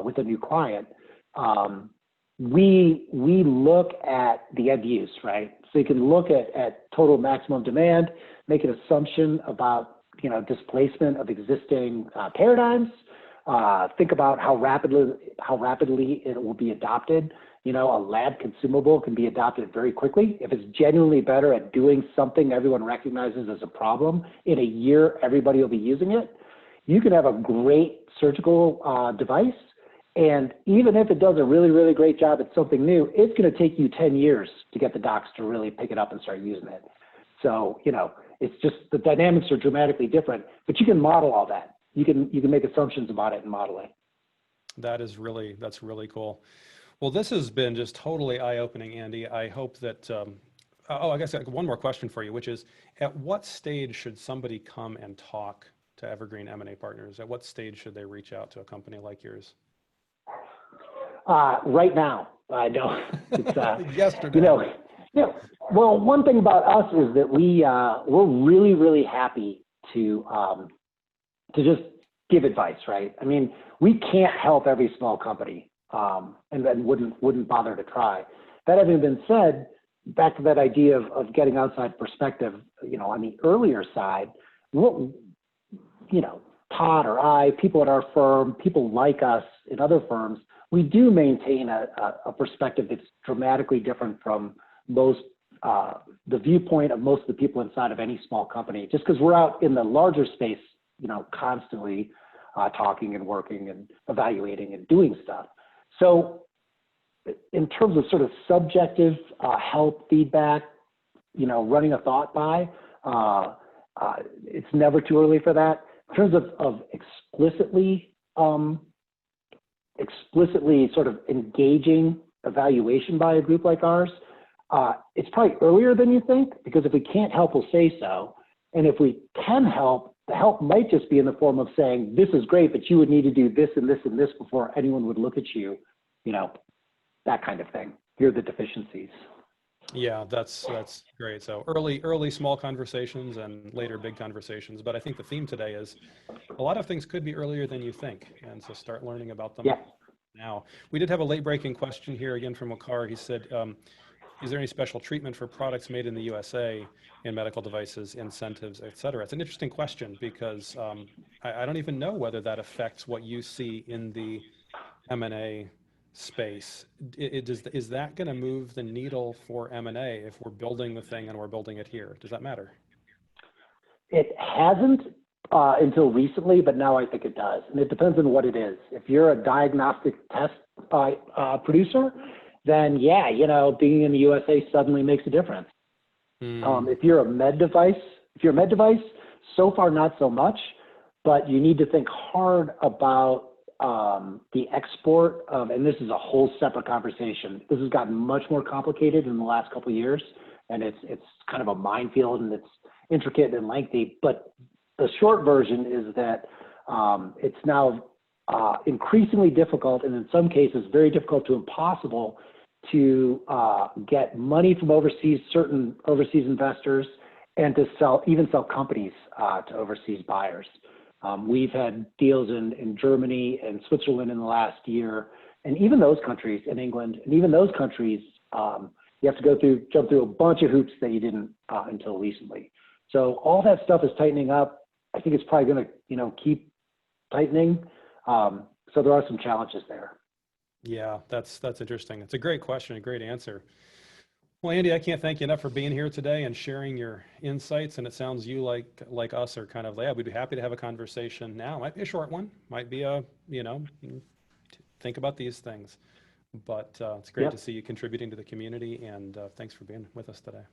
Speaker 2: with a new client, we look at the end use, right? So you can look at total maximum demand, make an assumption about displacement of existing paradigms, think about how rapidly it will be adopted. A lab consumable can be adopted very quickly. If it's genuinely better at doing something everyone recognizes as a problem, in a year, everybody will be using it. You can have a great surgical device, and even if it does a really, really great job at something new, it's going to take you 10 years to get the docs to really pick it up and start using it. So, it's just the dynamics are dramatically different, but you can model all that. You can make assumptions about it and model it.
Speaker 1: That's really cool. Well, this has been just totally eye-opening, Andy. I hope that, I guess I have one more question for you, which is, at what stage should somebody come and talk to Evergreen M&A Partners? At what stage should they reach out to a company like yours?
Speaker 2: Right now, I don't. It's,
Speaker 1: yesterday.
Speaker 2: Well, one thing about us is that we're really, really happy to just give advice, right? I mean, we can't help every small company. And then wouldn't bother to try. That having been said, back to that idea of getting outside perspective, on the earlier side, Todd or I, people at our firm, people like us in other firms, we do maintain a perspective that's dramatically different from most, the viewpoint of most of the people inside of any small company, just because we're out in the larger space, constantly talking and working and evaluating and doing stuff. So in terms of sort of subjective help, feedback, running a thought by, it's never too early for that. In terms of explicitly sort of engaging evaluation by a group like ours, it's probably earlier than you think, because if we can't help, we'll say so. And if we can help, the help might just be in the form of saying, this is great, but you would need to do this and this and this before anyone would look at you, that kind of thing. Here are the deficiencies.
Speaker 1: Yeah, that's great. So early small conversations and later big conversations. But I think the theme today is a lot of things could be earlier than you think. And so start learning about them now. We did have a late breaking question here again from Wakar. He said, is there any special treatment for products made in the USA in medical devices, incentives, et cetera? It's an interesting question because I don't even know whether that affects what you see in the M&A space. Is that going to move the needle for M&A if we're building the thing and we're building it here? Does that matter?
Speaker 2: It hasn't until recently, but now I think it does. And it depends on what it is. If you're a diagnostic test producer, then being in the USA suddenly makes a difference. If you're a med device, so far not so much, but you need to think hard about the export of, and this is a whole separate conversation. This has gotten much more complicated in the last couple of years, and it's kind of a minefield, and it's intricate and lengthy. But the short version is that it's now increasingly difficult, and in some cases very difficult to impossible, to get money from certain overseas investors, and to sell companies to overseas buyers. We've had deals in Germany and Switzerland in the last year, and even those countries, in England, and even those countries You have to jump through a bunch of hoops that you didn't until recently. So all that stuff is tightening up. I think it's probably going to, keep tightening. So there are some challenges there.
Speaker 1: Yeah, that's interesting. It's a great question, a great answer. Well, Andy, I can't thank you enough for being here today and sharing your insights. And it sounds you like us are kind of, yeah, we'd be happy to have a conversation now. Might be a short one, might be a, think about these things. But it's great to see you contributing to the community, and thanks for being with us today.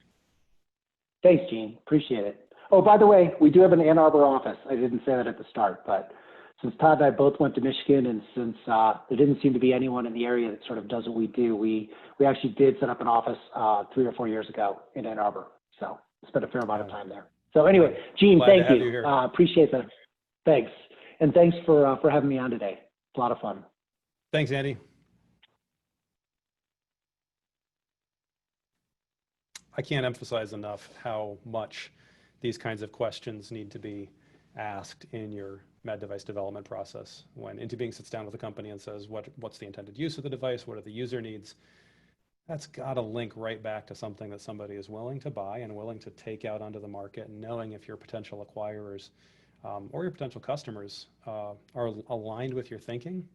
Speaker 2: Thanks, Gene. Appreciate it. Oh, by the way, we do have an Ann Arbor office. I didn't say that at the start, but since Todd and I both went to Michigan, and since there didn't seem to be anyone in the area that sort of does what we do, we actually did set up an office 3 or 4 years ago in Ann Arbor. So spent a fair amount of time there. So anyway, Gene, thank you. Appreciate that. Thanks. And thanks for having me on today. It's a lot of fun.
Speaker 1: Thanks, Andy. I can't emphasize enough how much these kinds of questions need to be asked in your med device development process. When Intubeing sits down with a company and says, what's the intended use of the device? What are the user needs? That's got to link right back to something that somebody is willing to buy and willing to take out onto the market, and knowing if your potential acquirers or your potential customers are aligned with your thinking.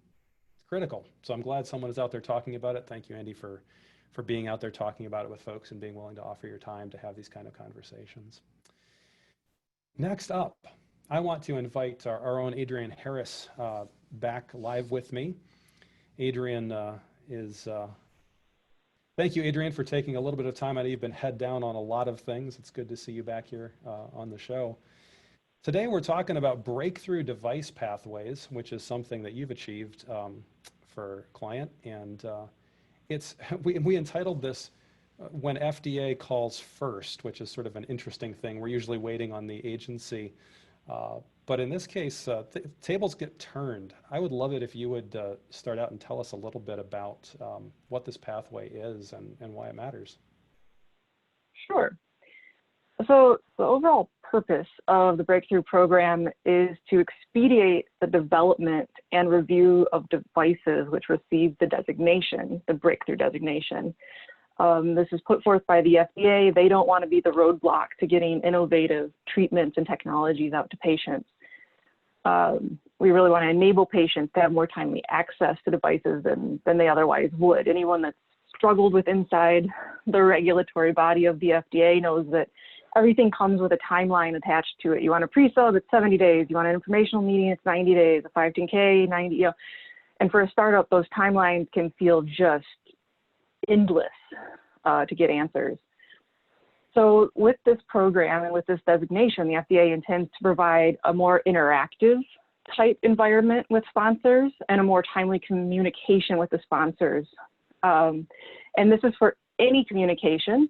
Speaker 1: It's critical. So I'm glad someone is out there talking about it. Thank you, Andy, for being out there talking about it with folks and being willing to offer your time to have these kind of conversations. Next up, I want to invite our own Adrienne Harris back live with me. Adrienne thank you, Adrienne, for taking a little bit of time. I know you've been head down on a lot of things. It's good to see you back here on the show. Today, we're talking about breakthrough device pathways, which is something that you've achieved for client. And we entitled this When FDA Calls First, which is sort of an interesting thing. We're usually waiting on the agency. But in this case, tables get turned. I would love it if you would start out and tell us a little bit about what this pathway is and why it matters.
Speaker 4: Sure. So the overall purpose of the Breakthrough Program is to expedite the development and review of devices which receive the designation, the Breakthrough designation. This is put forth by the FDA. They don't want to be the roadblock to getting innovative treatments and technologies out to patients. We really want to enable patients to have more timely access to devices than they otherwise would. Anyone that's struggled with inside the regulatory body of the FDA knows that everything comes with a timeline attached to it. You want a pre-sub, it's 70 days. You want an informational meeting, it's 90 days. A 510K, 90, And for a startup, those timelines can feel just endless to get answers. So with this program and with this designation, the FDA intends to provide a more interactive type environment with sponsors and a more timely communication with the sponsors. And this is for any communication.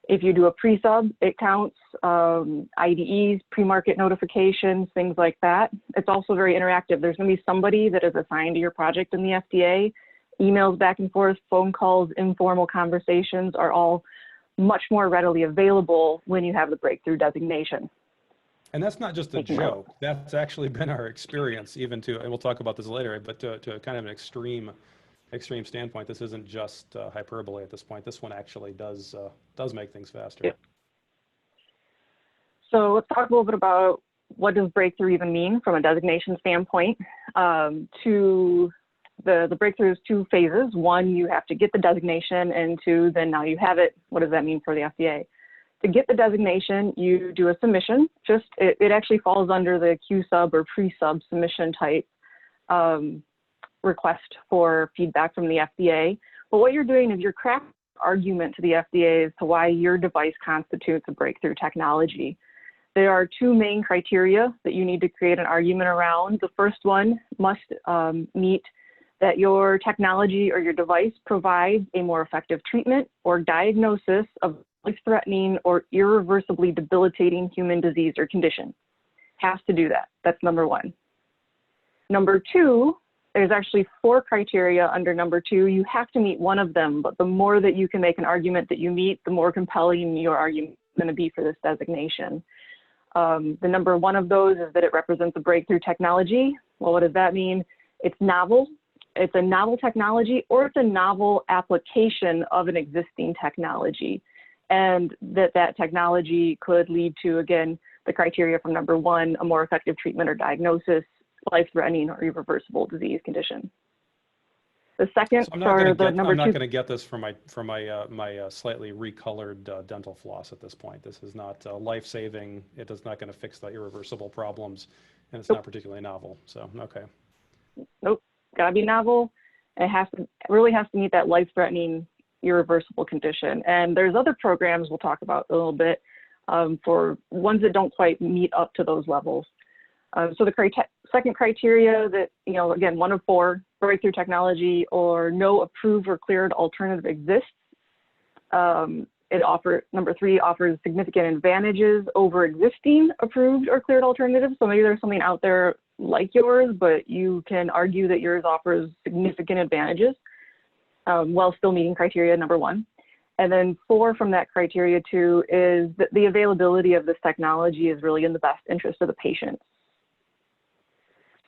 Speaker 4: If you do a pre-sub, it counts, IDEs, pre-market notifications, things like that. It's also very interactive. There's going to be somebody that is assigned to your project in the FDA. Emails back and forth, phone calls, informal conversations are all much more readily available when you have the breakthrough designation.
Speaker 1: And that's not just a joke. That's actually been our experience, even to, and we'll talk about this later, but to kind of an extreme standpoint. This isn't just hyperbole at this point. This one actually does make things faster.
Speaker 4: Yeah. So let's talk a little bit about what does breakthrough even mean from a designation standpoint. The breakthrough is 2 phases. 1, you have to get the designation, and 2, then now you have it. What does that mean for the FDA? To get the designation, you do a submission. It actually falls under the Q-sub or pre-sub submission type request for feedback from the FDA. But what you're doing is you're crafting an argument to the FDA as to why your device constitutes a breakthrough technology. There are 2 main criteria that you need to create an argument around. The first one must meet that your technology or your device provides a more effective treatment or diagnosis of life-threatening or irreversibly debilitating human disease or condition. Has to do that. That's number 1. Number 2, there's actually 4 criteria under number 2. You have to meet one of them, but the more that you can make an argument that you meet, the more compelling your argument is going to be for this designation. The number 1 of those is that it represents a breakthrough technology. Well, what does that mean? It's novel, it's a novel technology or it's a novel application of an existing technology. And that technology could lead to, again, the criteria from number 1, a more effective treatment or diagnosis, life-threatening or irreversible disease condition. The second,
Speaker 1: So I'm not
Speaker 4: number 2.
Speaker 1: going to get this from my slightly recolored dental floss at this point. This is not life-saving. It is not going to fix the irreversible problems, and it's not particularly novel. So okay.
Speaker 4: Nope, gotta be novel. It really has to meet that life-threatening, irreversible condition. And there's other programs we'll talk about a little bit for ones that don't quite meet up to those levels. So the second criteria that, again, 1 of 4, breakthrough technology or no approved or cleared alternative exists. Number 3 offers significant advantages over existing approved or cleared alternatives. So maybe there's something out there like yours, but you can argue that yours offers significant advantages while still meeting criteria number 1. And then 4 from that criteria 2 is that the availability of this technology is really in the best interest of the patient.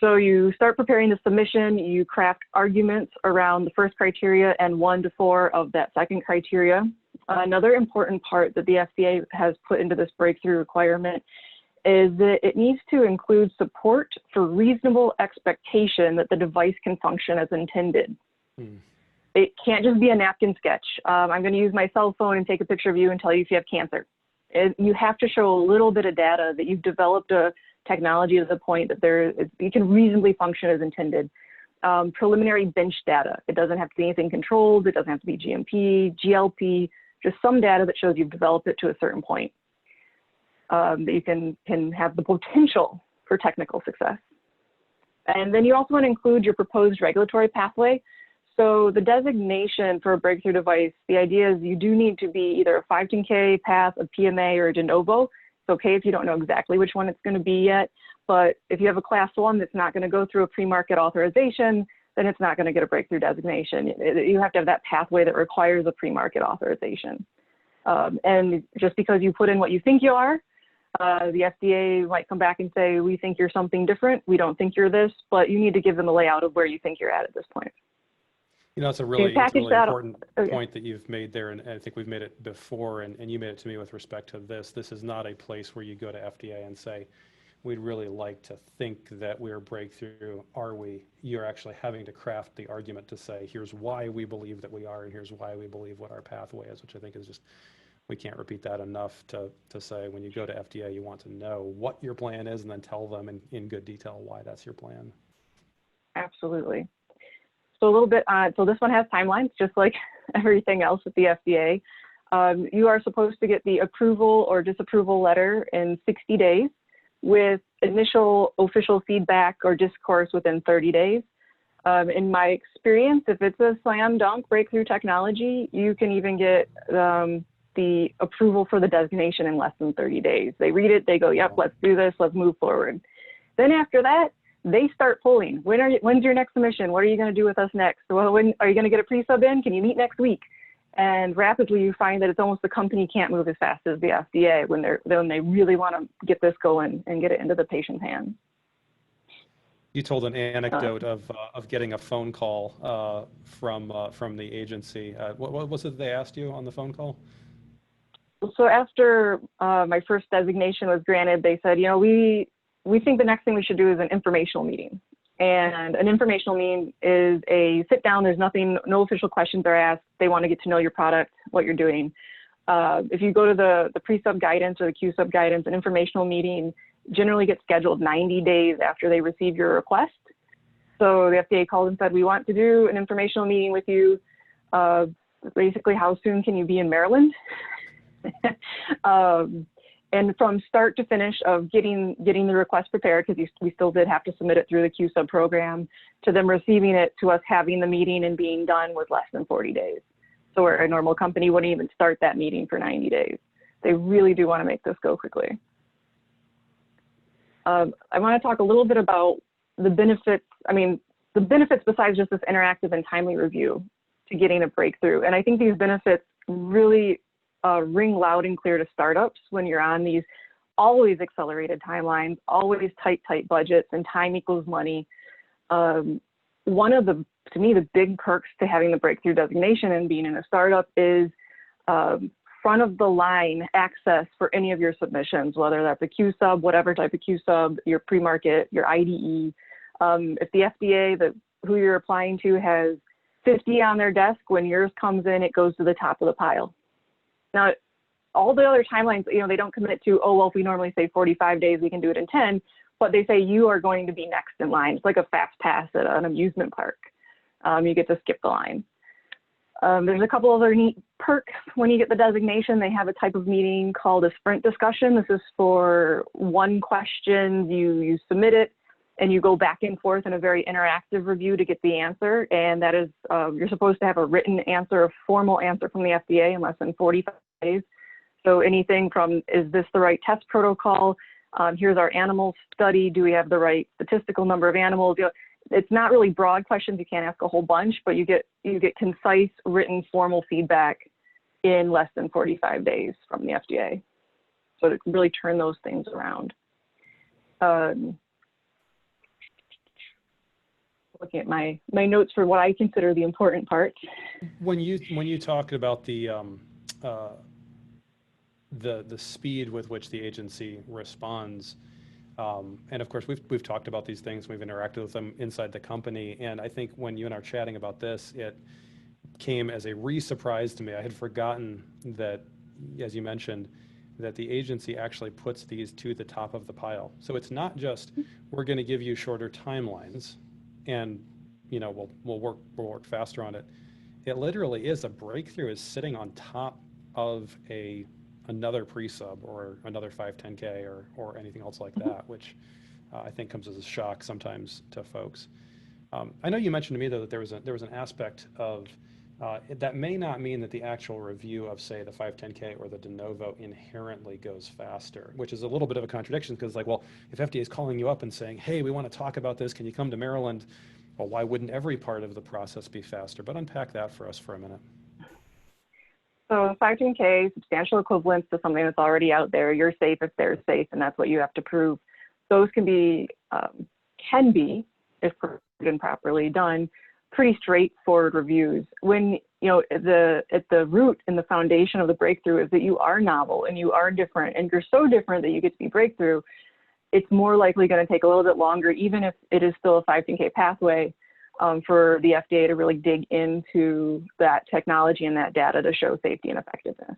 Speaker 4: So you start preparing the submission, you craft arguments around the first criteria and 1 to 4 of that second criteria. Another important part that the FDA has put into this breakthrough requirement is that it needs to include support for reasonable expectation that the device can function as intended. It can't just be a napkin sketch. I'm going to use my cell phone and take a picture of you and tell you if you have cancer. You have to show a little bit of data that you've developed a technology to the point that you can reasonably function as intended. Preliminary bench data. It doesn't have to be anything controlled. It doesn't have to be GMP, GLP, just some data that shows you've developed it to a certain point. That you can have the potential for technical success. And then you also want to include your proposed regulatory pathway. So the designation for a breakthrough device, the idea is you do need to be either a 510K path, a PMA, or a de novo. It's okay if you don't know exactly which one it's going to be yet, but if you have a class 1 that's not going to go through a pre-market authorization, then it's not going to get a breakthrough designation. You have to have that pathway that requires a pre-market authorization. And just because you put in what you think you are, the FDA might come back and say, we think you're something different. We don't think you're this, but you need to give them a layout of where you think you're at this point.
Speaker 1: It's a really important point that you've made there, and I think we've made it before, and you made it to me with respect to this. This is not a place where you go to FDA and say, we'd really like to think that we're breakthrough, are we? You're actually having to craft the argument to say, here's why we believe that we are, and here's why we believe what our pathway is, which I think is just, we can't repeat that enough to say when you go to FDA, you want to know what your plan is and then tell them in good detail why that's your plan.
Speaker 4: Absolutely. So a little bit, so this one has timelines, just like everything else with the FDA. You are supposed to get the approval or disapproval letter in 60 days with initial official feedback or discourse within 30 days. In my experience, if it's a slam dunk breakthrough technology, you can even get the approval for the designation in less than 30 days. They read it, they go, yep, let's do this, let's move forward. Then after that, they start pulling. When's your next submission? What are you going to do with us next? Well, when are you going to get a pre-sub in? Can you meet next week? And rapidly you find that it's almost the company can't move as fast as the FDA when they really want to get this going and get it into the patient's hands.
Speaker 1: You told an anecdote of getting a phone call from the agency. What was it they asked you on the phone call?
Speaker 4: So after my first designation was granted, they said, we think the next thing we should do is an informational meeting. And an informational meeting is a sit down, there's no official questions are asked. They want to get to know your product, what you're doing. If you go to the pre-sub guidance or the Q-sub guidance, an informational meeting generally gets scheduled 90 days after they receive your request. So the FDA called and said, we want to do an informational meeting with you. Basically, how soon can you be in Maryland? And from start to finish of getting the request prepared, because we still did have to submit it through the Q-sub program, to them receiving it, to us having the meeting and being done was less than 40 days. So where a normal company wouldn't even start that meeting for 90 days. They really do want to make this go quickly. I want to talk a little bit about the benefits. The benefits besides just this interactive and timely review to getting a breakthrough. And I think these benefits really ring loud and clear to startups when you're on these always accelerated timelines, always tight budgets, and time equals money. one of the, to me, the big perks to having the breakthrough designation and being in a startup is front of the line access for any of your submissions, whether that's a Q sub, whatever type of Q sub, your pre-market, your IDE. If the FDA, who you're applying to, has 50 on their desk, when yours comes in, it goes to the top of the pile. Now, all the other timelines, they don't commit to, oh, well, if we normally say 45 days, we can do it in 10, but they say you are going to be next in line. It's like a fast pass at an amusement park. You get to skip the line. There's a couple other neat perks when you get the designation. They have a type of meeting called a sprint discussion. This is for one question, you submit it, and you go back and forth in a very interactive review to get the answer. And that is, you're supposed to have a written answer, a formal answer from the FDA in less than 45 days. So anything from, is this the right test protocol? Here's our animal study. Do we have the right statistical number of animals? It's not really broad questions. You can't ask a whole bunch, but you get concise, written, formal feedback in less than 45 days from the FDA. So to really turn those things around. Looking at my notes for what I consider the important parts.
Speaker 1: When you talk about the speed with which the agency responds, and of course we've talked about these things, we've interacted with them inside the company, and I think when you and I are chatting about this, it came as a surprise to me. I had forgotten that, as you mentioned, that the agency actually puts these to the top of the pile. So it's not just, we're going to give you shorter timelines and we'll work faster on it. It literally is, a breakthrough is sitting on top of another pre-sub or another 510K or anything else like that, which I think comes as a shock sometimes to folks. I know you mentioned to me, though, that there was an aspect of that may not mean that the actual review of, say, the 510K or the de novo inherently goes faster, which is a little bit of a contradiction, because well, if FDA is calling you up and saying, hey, we want to talk about this, can you come to Maryland? Well, why wouldn't every part of the process be faster? But unpack that for us for a minute.
Speaker 4: So 510K, substantial equivalence to something that's already out there. You're safe if they're safe, and that's what you have to prove. Those can be, if properly done, pretty straightforward reviews. When, at the root and the foundation of the breakthrough is that you are novel and you are different, and you're so different that you get to be breakthrough, it's more likely going to take a little bit longer, even if it is still a 510K pathway, for the FDA to really dig into that technology and that data to show safety and effectiveness.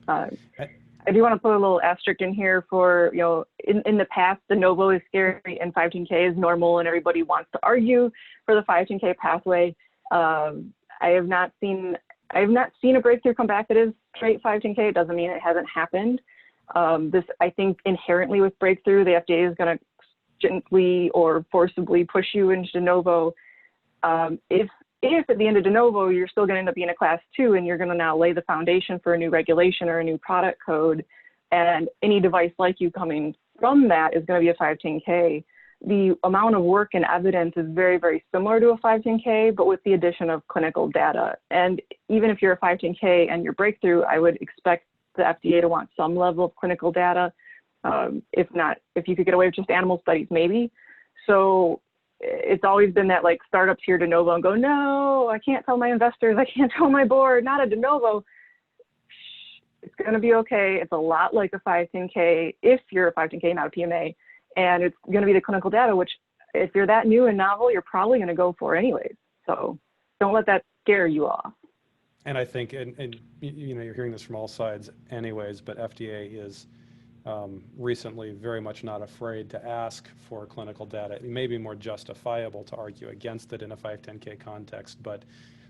Speaker 4: I do want to put a little asterisk in here for, in the past, de novo is scary and 510K is normal, and everybody wants to argue for the 510K pathway. I have not seen a breakthrough come back that is straight 510K. It doesn't mean it hasn't happened. I think inherently with breakthrough, the FDA is going to gently or forcibly push you into de novo. If at the end of de novo, you're still going to end up being a class 2, and you're going to now lay the foundation for a new regulation or a new product code, and any device like you coming from that is going to be a 510K, the amount of work and evidence is very, very similar to a 510K, but with the addition of clinical data. And even if you're a 510K and you're breakthrough, I would expect the FDA to want some level of clinical data. If you could get away with just animal studies, maybe. So it's always been that, like, startups hear de novo and go, no, I can't tell my investors, I can't tell my board, not a de novo. It's going to be okay. It's a lot like a 510K if you're a 510K, not a PMA. And it's going to be the clinical data, which if you're that new and novel, you're probably going to go for anyways. So don't let that scare you off.
Speaker 1: And I think, and you're hearing this from all sides anyways, but FDA is recently very much not afraid to ask for clinical data. It may be more justifiable to argue against it in a 510K context, but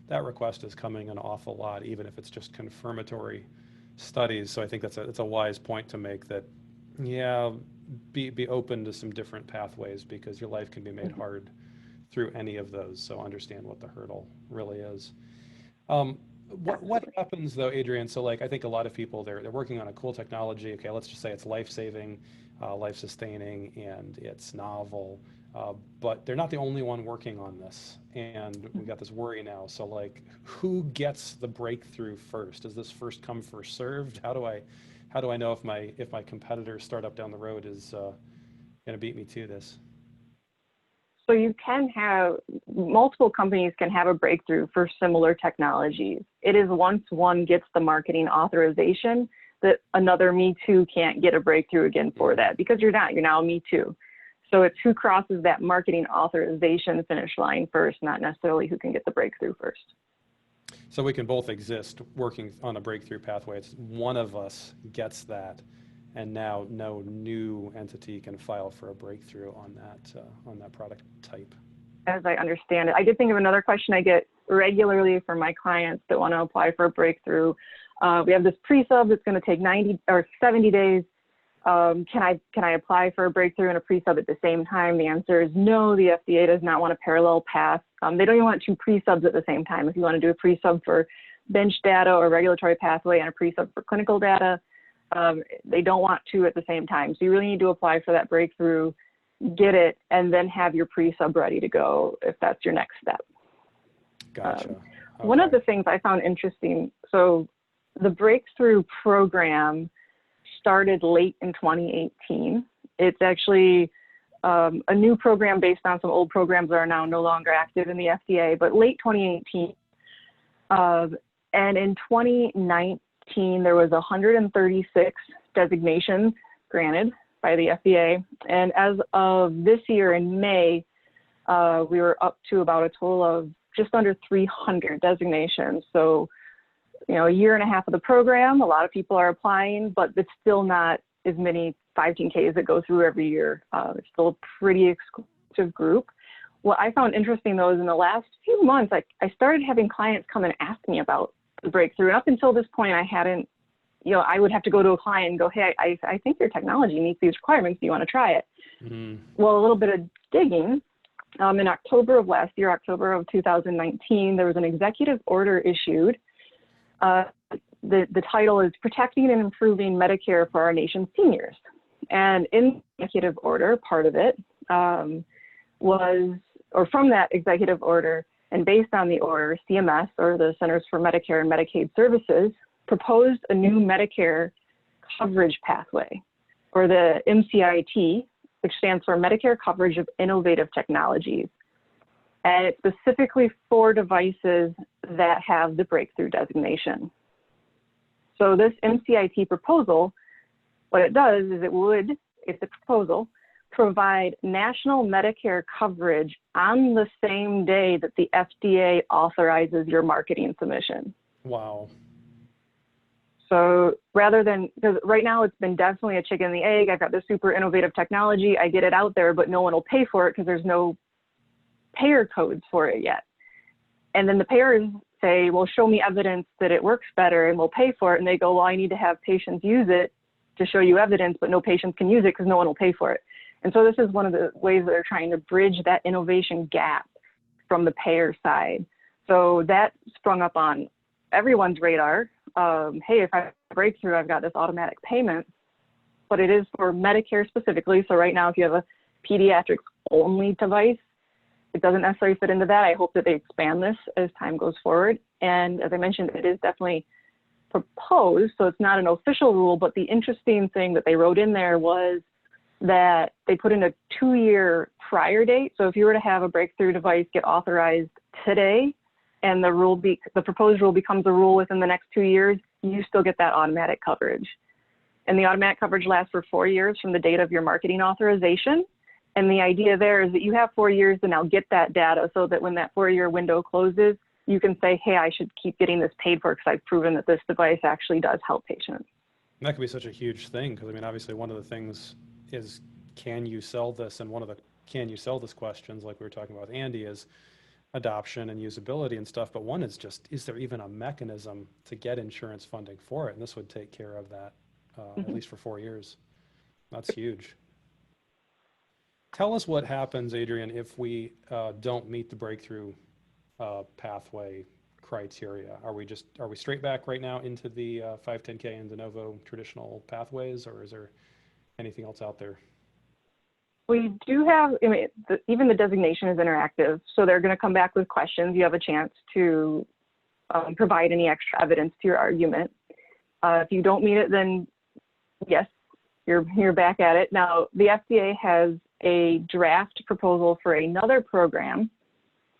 Speaker 1: that request is coming an awful lot, even if it's just confirmatory studies. So I think that's a wise point to make, that, yeah, be open to some different pathways, because your life can be made hard through any of those. So understand what the hurdle really is. What happens though, Adrienne? So, like, I think a lot of people, they're working on a cool technology. Okay, let's just say it's life-saving, life-sustaining, and it's novel, but they're not the only one working on this. And we got this worry now. So, like, who gets the breakthrough first? Is this first come, first served? How do I know if my competitor startup down the road is going to beat me to this?
Speaker 4: So you can have, multiple companies can have a breakthrough for similar technologies. It is once one gets the marketing authorization that another Me Too can't get a breakthrough again for that, because you're now Me Too. So it's who crosses that marketing authorization finish line first, not necessarily who can get the breakthrough first.
Speaker 1: So we can both exist working on a breakthrough pathway. It's one of us gets that, and now no new entity can file for a breakthrough on that product type.
Speaker 4: As I understand it, I did think of another question I get regularly from my clients that want to apply for a breakthrough. We have this pre-sub that's going to take 90 or 70 days. Can I apply for a breakthrough and a pre-sub at the same time? The answer is no. The FDA does not want a parallel path. They don't even want two pre-subs at the same time. If you want to do a pre-sub for bench data or regulatory pathway and a pre-sub for clinical data, they don't want two at the same time. So you really need to apply for that breakthrough, get it, and then have your pre-sub ready to go if that's your next step.
Speaker 1: Gotcha. Okay.
Speaker 4: One of the things I found interesting, so the breakthrough program started late in 2018. It's actually a new program based on some old programs that are now no longer active in the FDA, but late 2018. And in 2019, there was 136 designations granted by the FDA. And as of this year in May, we were up to about a total of just under 300 designations. So, you know, a year and a half of the program, a lot of people are applying, but it's still not as many 510Ks that go through every year. It's still a pretty exclusive group. What I found interesting though is in the last few months, I started having clients come and ask me about the breakthrough. And up until this point, I hadn't, you know, I would have to go to a client and go, hey, I think your technology meets these requirements. Do you want to try it? Mm-hmm. Well, a little bit of digging. In October of last year, October of 2019, there was an executive order issued. The title is Protecting and Improving Medicare for Our Nation's Seniors. And in the executive order, part of it from that executive order, and based on the order, CMS, or the Centers for Medicare and Medicaid Services, proposed a new Medicare coverage pathway, or the MCIT, which stands for Medicare Coverage of Innovative Technologies. And it's specifically for devices that have the breakthrough designation. So this MCIT proposal, what it does is it would, if the proposal, provide national Medicare coverage on the same day that the FDA authorizes your marketing submission.
Speaker 1: Wow.
Speaker 4: So rather than, because right now it's been definitely a chicken and the egg, I've got this super innovative technology, I get it out there, but no one will pay for it because there's no payer codes for it yet. And then the payers say, well, show me evidence that it works better and we'll pay for it. And they go, well, I need to have patients use it to show you evidence, but no patients can use it because no one will pay for it. And so this is one of the ways that they're trying to bridge that innovation gap from the payer side. So that sprung up on everyone's radar. Hey, if I have a breakthrough, I've got this automatic payment, but it is for Medicare specifically. So right now, if you have a pediatrics only device, it doesn't necessarily fit into that. I hope that they expand this as time goes forward. And as I mentioned, it is definitely proposed, so it's not an official rule, but the interesting thing that they wrote in there was that they put in a 2-year prior date. So if you were to have a breakthrough device get authorized today, and the proposed rule becomes a rule within the next 2 years, you still get that automatic coverage. And the automatic coverage lasts for 4 years from the date of your marketing authorization. And the idea there is that you have 4 years to now get that data so that when that 4-year window closes, you can say, hey, I should keep getting this paid for because I've proven that this device actually does help patients.
Speaker 1: And that could be such a huge thing because, I mean, obviously one of the things is, can you sell this? And one of the can you sell this questions, like we were talking about with Andy, is adoption and usability and stuff. But one is just, is there even a mechanism to get insurance funding for it? And this would take care of that, at least for 4 years. That's huge. Tell us what happens, Adrienne, if we don't meet the breakthrough pathway criteria. Are we straight back right now into the 510K and de novo traditional pathways, or is there anything else out there?
Speaker 4: We do have, I mean, even the designation is interactive, so they're going to come back with questions. You have a chance to provide any extra evidence to your argument. If you don't meet it, then yes, you're back at it. Now, the FDA has a draft proposal for another program.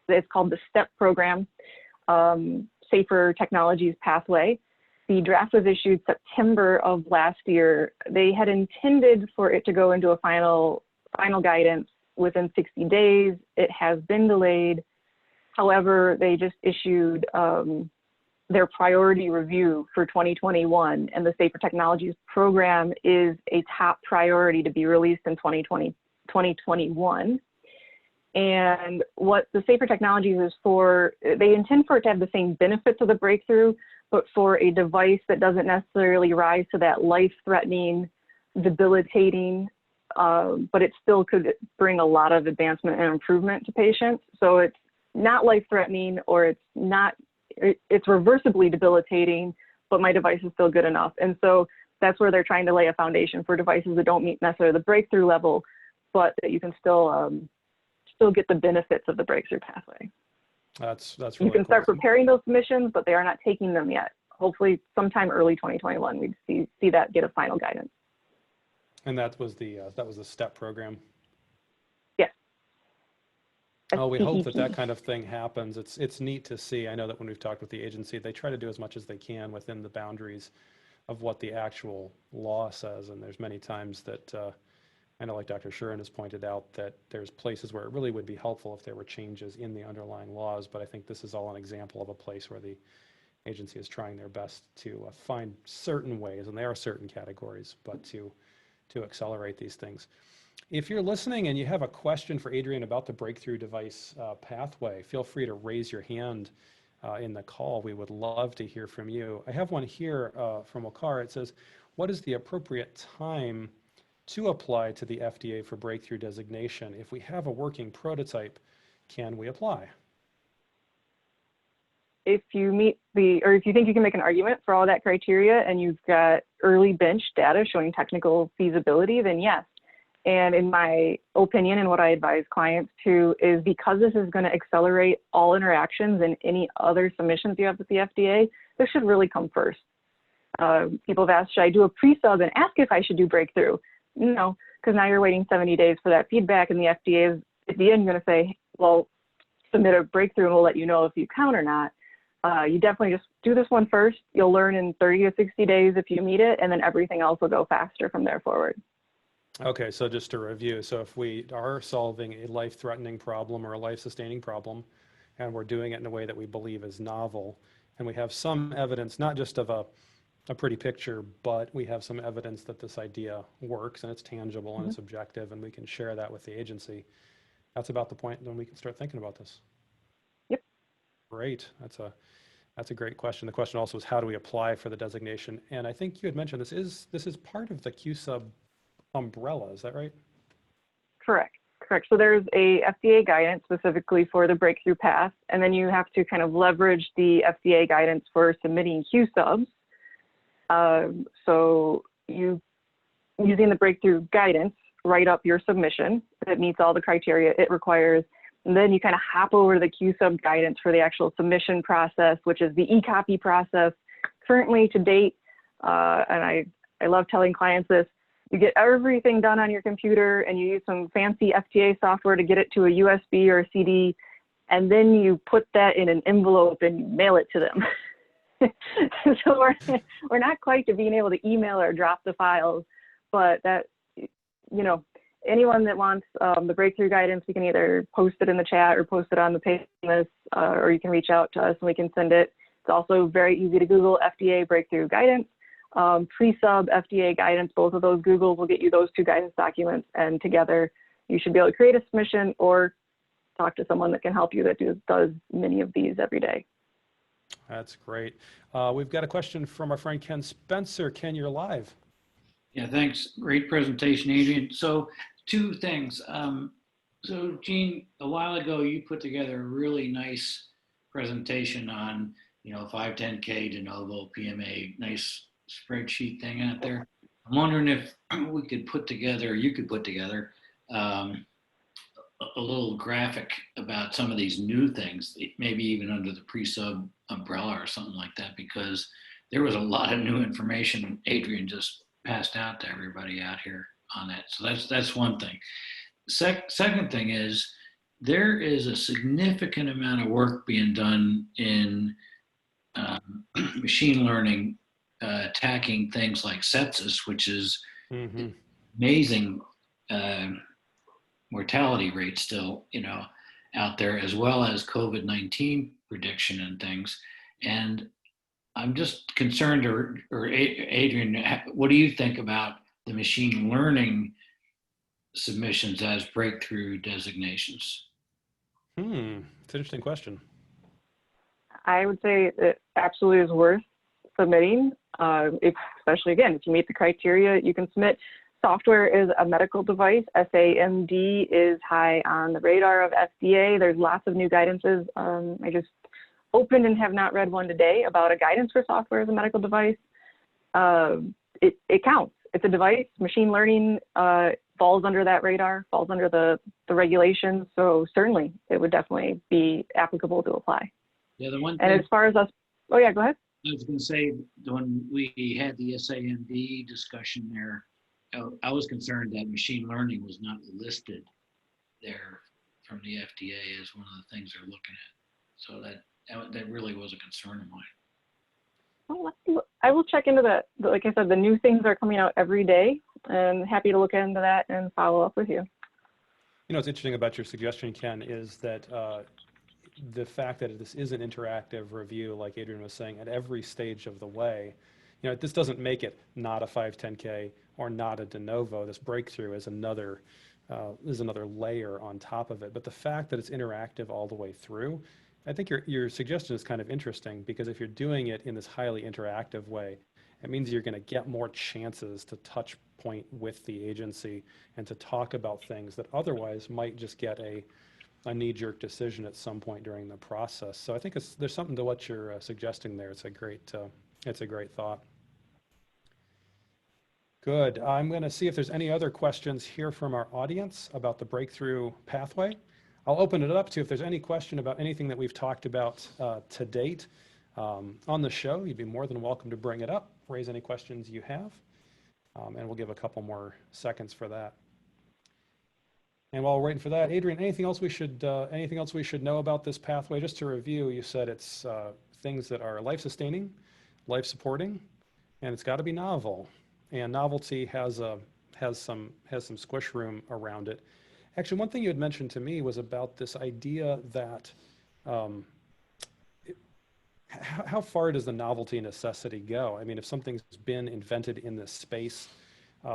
Speaker 4: It's called the STEP program, Safer Technologies Pathway. The draft was issued September of last year. They had intended for it to go into a final guidance within 60 days. It has been delayed. However, they just issued their priority review for 2021, and the Safer Technologies program is a top priority to be released in 2021. And what the Safer Technologies is for, they intend for it to have the same benefits of the breakthrough, but for a device that doesn't necessarily rise to that life-threatening, debilitating, but it still could bring a lot of advancement and improvement to patients. So it's not life-threatening, or it's reversibly debilitating, but my device is still good enough. And so that's where they're trying to lay a foundation for devices that don't meet necessarily the breakthrough level, but that you can still get the benefits of the breakthrough pathway.
Speaker 1: That's really
Speaker 4: You can
Speaker 1: cool.
Speaker 4: start preparing those submissions, but they are not taking them yet. Hopefully sometime early 2021, we'd see that get a final guidance.
Speaker 1: And that was the STEP program.
Speaker 4: Yes.
Speaker 1: Oh, we hope that kind of thing happens. It's neat to see. I know that when we've talked with the agency, they try to do as much as they can within the boundaries of what the actual law says. And there's many times that I know, like Dr. Shuren has pointed out, that there's places where it really would be helpful if there were changes in the underlying laws. But I think this is all an example of a place where the agency is trying their best to find certain ways, and there are certain categories, but to accelerate these things. If you're listening and you have a question for Adrienne about the breakthrough device pathway, feel free to raise your hand in the call. We would love to hear from you. I have one here from Okar. It says, what is the appropriate time to apply to the FDA for breakthrough designation? If we have a working prototype, can we apply?
Speaker 4: If you meet if you think you can make an argument for all that criteria and you've got early bench data showing technical feasibility, then yes. And in my opinion, and what I advise clients to, is because this is going to accelerate all interactions and any other submissions you have with the FDA, this should really come first. People have asked, should I do a pre-sub and ask if I should do breakthrough? No, because now you're waiting 70 days for that feedback, and the FDA is at the end going to say, well, submit a breakthrough and we'll let you know if you count or not. You definitely just do this one first. You'll learn in 30 to 60 days if you meet it, and then everything else will go faster from there forward.
Speaker 1: Okay, so just to review, so if we are solving a life-threatening problem or a life-sustaining problem, and we're doing it in a way that we believe is novel, and we have some evidence, not just of a pretty picture, but we have some evidence that this idea works and it's tangible and it's objective, and we can share that with the agency, that's about the point when we can start thinking about this.
Speaker 4: Yep.
Speaker 1: Great. That's a great question. The question also is, how do we apply for the designation? And I think you had mentioned this is part of the QSub umbrella. Is that right? Correct.
Speaker 4: So there's a FDA guidance specifically for the breakthrough path, and then you have to kind of leverage the FDA guidance for submitting QSubs. So you, using the breakthrough guidance, write up your submission that meets all the criteria it requires. And then you kind of hop over to the QSub guidance for the actual submission process, which is the e-copy process. Currently, to date, and I love telling clients this, you get everything done on your computer and you use some fancy FDA software to get it to a USB or a CD, and then you put that in an envelope and you mail it to them. So we're not quite to being able to email or drop the files, but that, anyone that wants the breakthrough guidance, we can either post it in the chat or post it on the page list, or you can reach out to us and we can send it. It's also very easy to Google FDA breakthrough guidance, pre-sub FDA guidance. Both of those Googles will get you those two guidance documents, and together you should be able to create a submission or talk to someone that can help you that does many of these every day.
Speaker 1: That's great. We've got a question from our friend Ken Spencer. Ken, you're live.
Speaker 3: Yeah, thanks. Great presentation, Adrienne. So two things. So Gene, a while ago, you put together a really nice presentation on, 510K de novo PMA, nice spreadsheet thing out there. I'm wondering if we could put together, you could put together a little graphic about some of these new things, maybe even under the pre-sub umbrella or something like that, because there was a lot of new information Adrienne just passed out to everybody out here on that. So that's one thing. Second thing is there is a significant amount of work being done in machine learning, attacking things like sepsis, which is
Speaker 1: Mm-hmm.
Speaker 3: amazing mortality rate still, out there, as well as COVID-19 prediction and things. And I'm just concerned, or Adrienne, what do you think about the machine learning submissions as breakthrough designations?
Speaker 1: It's an interesting question.
Speaker 4: I would say it absolutely is worth submitting. Especially again, if you meet the criteria, you can submit. Software is a medical device. SAMD is high on the radar of FDA. There's lots of new guidances. I just opened and have not read one today about a guidance for software as a medical device. It counts. It's a device. Machine learning falls under that radar, falls under the regulations. So certainly it would definitely be applicable to apply.
Speaker 3: Yeah, the one
Speaker 4: And
Speaker 3: thing,
Speaker 4: as far as us, oh yeah, go ahead.
Speaker 3: I was going to say, when we had the SAMD discussion there, I was concerned that machine learning was not listed there from the FDA as one of the things they're looking at. So that really was a concern of mine.
Speaker 4: Oh, I will check into that. Like I said, the new things are coming out every day, and happy to look into that and follow up with you.
Speaker 1: You know, what's interesting about your suggestion, Ken, is that the fact that this is an interactive review, like Adrienne was saying, at every stage of the way, this doesn't make it not a 510K or not a de novo. This breakthrough is another layer on top of it. But the fact that it's interactive all the way through, I think your suggestion is kind of interesting, because if you're doing it in this highly interactive way, it means you're going to get more chances to touch point with the agency and to talk about things that otherwise might just get a knee-jerk decision at some point during the process. So I think there's something to what you're suggesting there. It's a great thought. Good. I'm going to see if there's any other questions here from our audience about the breakthrough pathway. I'll open it up to if there's any question about anything that we've talked about to date on the show. You'd be more than welcome to bring it up, raise any questions you have, and we'll give a couple more seconds for that. And while we're waiting for that, Adrienne, anything else we should know about this pathway? Just to review, you said it's things that are life-sustaining, life-supporting, and it's got to be novel. And novelty has some squish room around it. Actually, one thing you had mentioned to me was about this idea that how far does the novelty necessity go? I mean, if something's been invented in this space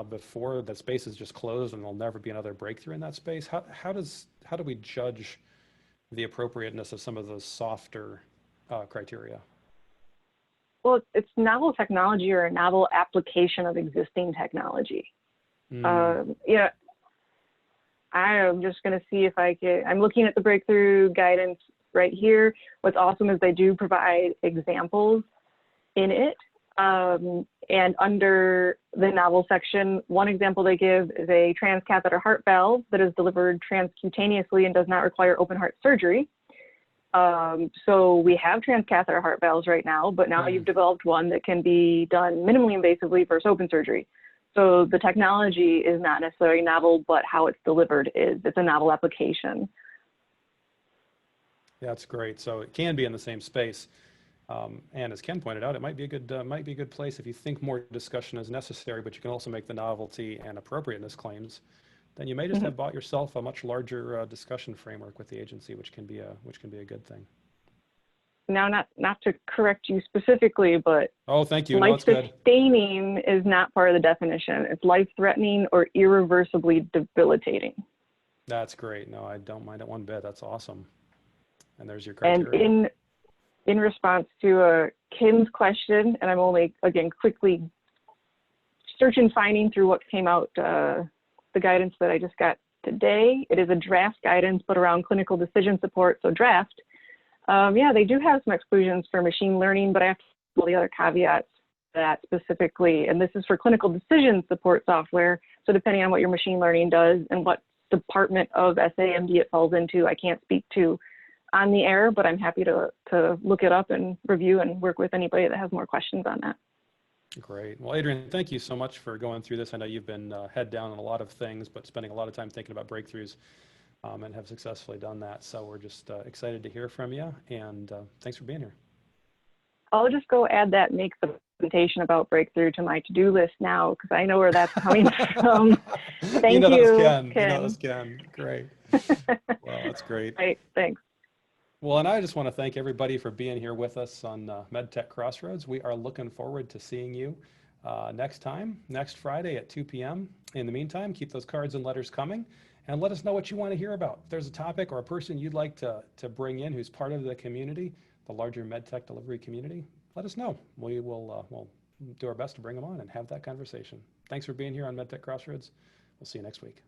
Speaker 1: before, that space is just closed and there'll never be another breakthrough in that space, how do we judge the appropriateness of some of those softer criteria?
Speaker 4: Well, it's novel technology or a novel application of existing technology. Yeah, I am just going to see if I'm looking at the breakthrough guidance right here. What's awesome is they do provide examples in it. And under the novel section, one example they give is a transcatheter heart valve that is delivered transcutaneously and does not require open heart surgery. So we have transcatheter heart valves right now, but now you've developed one that can be done minimally invasively versus open surgery. So the technology is not necessarily novel, but how it's delivered is. It's a novel application.
Speaker 1: That's great. So it can be in the same space. And as Ken pointed out, it might be a good place if you think more discussion is necessary, but you can also make the novelty and appropriateness claims. Then you may just have bought yourself a much larger discussion framework with the agency, which can be a good thing.
Speaker 4: Now, not to correct you specifically, but
Speaker 1: thank you.
Speaker 4: Life-sustaining is not part of the definition. It's life-threatening or irreversibly debilitating.
Speaker 1: That's great. No, I don't mind it one bit. That's awesome. And there's your criteria.
Speaker 4: And in response to Kim's question, and I'm only, again, quickly searching, finding through what came out, the guidance that I just got today. It is a draft guidance, but around clinical decision support, so draft. Yeah, they do have some exclusions for machine learning, but I have to all the other caveats that specifically, and this is for clinical decision support software. So depending on what your machine learning does and what department of SAMD it falls into, I can't speak to on the air, but I'm happy to look it up and review and work with anybody that has more questions on that.
Speaker 1: Great. Well, Adrienne, thank you so much for going through this. I know you've been head down on a lot of things, but spending a lot of time thinking about breakthroughs and have successfully done that. So we're just excited to hear from you, and thanks for being here.
Speaker 4: I'll just go add that, make the presentation about breakthrough to my to-do list now, because I know where that's coming from. Thank
Speaker 1: you. Know
Speaker 4: you,
Speaker 1: this, Ken.
Speaker 4: Ken.
Speaker 1: You know this, Ken. Great. Well, that's great.
Speaker 4: Right, thanks.
Speaker 1: Well, and I just want to thank everybody for being here with us on MedTech Crossroads. We are looking forward to seeing you next Friday at 2 p.m. In the meantime, keep those cards and letters coming, and let us know what you want to hear about. If there's a topic or a person you'd like to bring in who's part of the community, the larger MedTech delivery community, let us know. We will we'll do our best to bring them on and have that conversation. Thanks for being here on MedTech Crossroads. We'll see you next week.